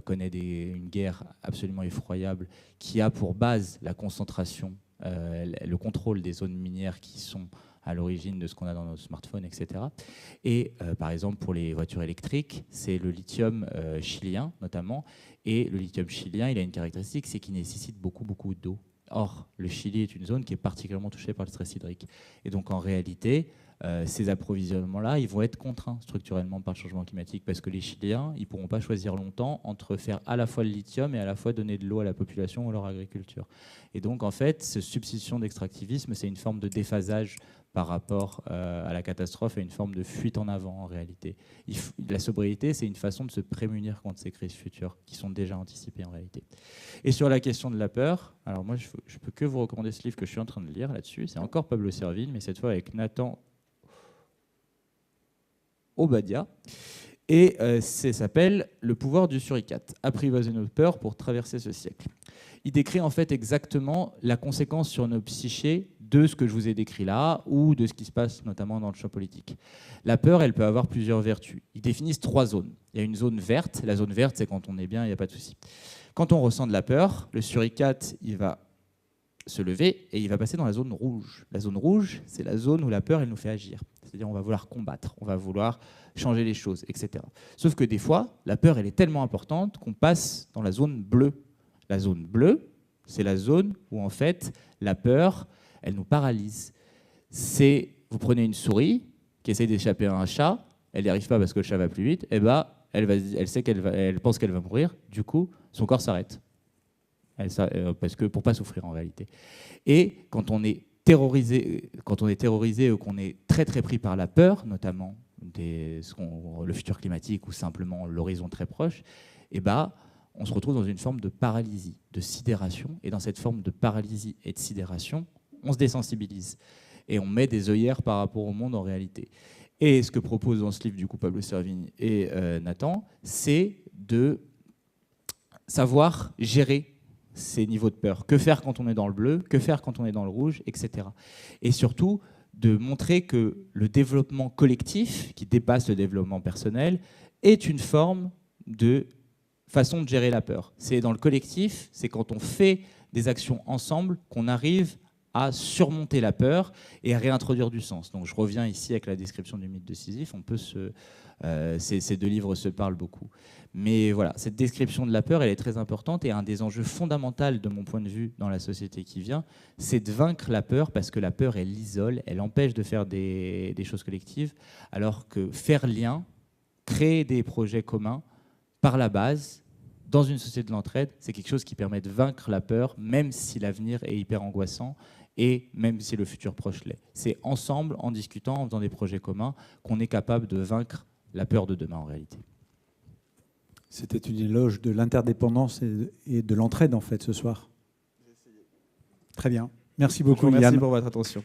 connaît une guerre absolument effroyable qui a pour base la concentration, le contrôle des zones minières qui sont à l'origine de ce qu'on a dans nos smartphones, etc. Et par exemple, pour les voitures électriques, c'est le lithium chilien notamment. Et le lithium chilien, il a une caractéristique, c'est qu'il nécessite beaucoup, beaucoup d'eau. Or, le Chili est une zone qui est particulièrement touchée par le stress hydrique. Et donc, en réalité, ces approvisionnements-là, ils vont être contraints structurellement par le changement climatique parce que les Chiliens, ils ne pourront pas choisir longtemps entre faire à la fois le lithium et à la fois donner de l'eau à la population ou à leur agriculture. Et donc, en fait, cette substitution d'extractivisme, c'est une forme de déphasage par rapport à la catastrophe et une forme de fuite en avant, en réalité. La sobriété, c'est une façon de se prémunir contre ces crises futures qui sont déjà anticipées, en réalité. Et sur la question de la peur, alors moi, je ne peux que vous recommander ce livre que je suis en train de lire là-dessus. C'est encore Pablo Servigne, mais cette fois avec Nathan Obadia. Et ça s'appelle « Le pouvoir du suricate, apprivoiser nos peurs pour traverser ce siècle ». Il décrit en fait exactement la conséquence sur nos psychés de ce que je vous ai décrit là, ou de ce qui se passe notamment dans le champ politique. La peur, elle peut avoir plusieurs vertus. Ils définissent 3 zones. Il y a une zone verte. La zone verte, c'est quand on est bien, il n'y a pas de souci. Quand on ressent de la peur, le suricate, il va se lever et il va passer dans la zone rouge. La zone rouge, c'est la zone où la peur, elle nous fait agir. C'est-à-dire on va vouloir combattre, on va vouloir changer les choses, etc. Sauf que des fois, la peur, elle est tellement importante qu'on passe dans la zone bleue. La zone bleue, c'est la zone où, en fait, la peur, elle nous paralyse. Vous prenez une souris qui essaie d'échapper à un chat, elle n'y arrive pas parce que le chat va plus vite, et ben, elle pense qu'elle va mourir, du coup, son corps s'arrête. Parce que pour pas souffrir en réalité. Et quand on est terrorisé ou qu'on est très très pris par la peur, notamment le futur climatique ou simplement l'horizon très proche, et ben, on se retrouve dans une forme de paralysie, de sidération. Et dans cette forme de paralysie et de sidération, on se désensibilise. Et on met des œillères par rapport au monde en réalité. Et ce que propose dans ce livre, du coup, Pablo Servigne et Nathan, c'est de savoir gérer ces niveaux de peur. Que faire quand on est dans le bleu, que faire quand on est dans le rouge, etc. Et surtout, de montrer que le développement collectif, qui dépasse le développement personnel, est une forme de façon de gérer la peur. C'est dans le collectif, c'est quand on fait des actions ensemble qu'on arrive à surmonter la peur et à réintroduire du sens. Donc je reviens ici avec la description du mythe de Sisyphe. Ces 2 livres se parlent beaucoup. Mais voilà, cette description de la peur, elle est très importante et un des enjeux fondamentaux de mon point de vue dans la société qui vient, c'est de vaincre la peur parce que la peur, elle isole, elle empêche de faire des choses collectives, alors que faire lien, créer des projets communs, par la base, dans une société de l'entraide, c'est quelque chose qui permet de vaincre la peur, même si l'avenir est hyper angoissant et même si le futur proche l'est. C'est ensemble, en discutant, en faisant des projets communs, qu'on est capable de vaincre la peur de demain en réalité. C'était une éloge de l'interdépendance et de l'entraide en fait ce soir. Très bien. Merci beaucoup, Yann. Merci pour votre attention.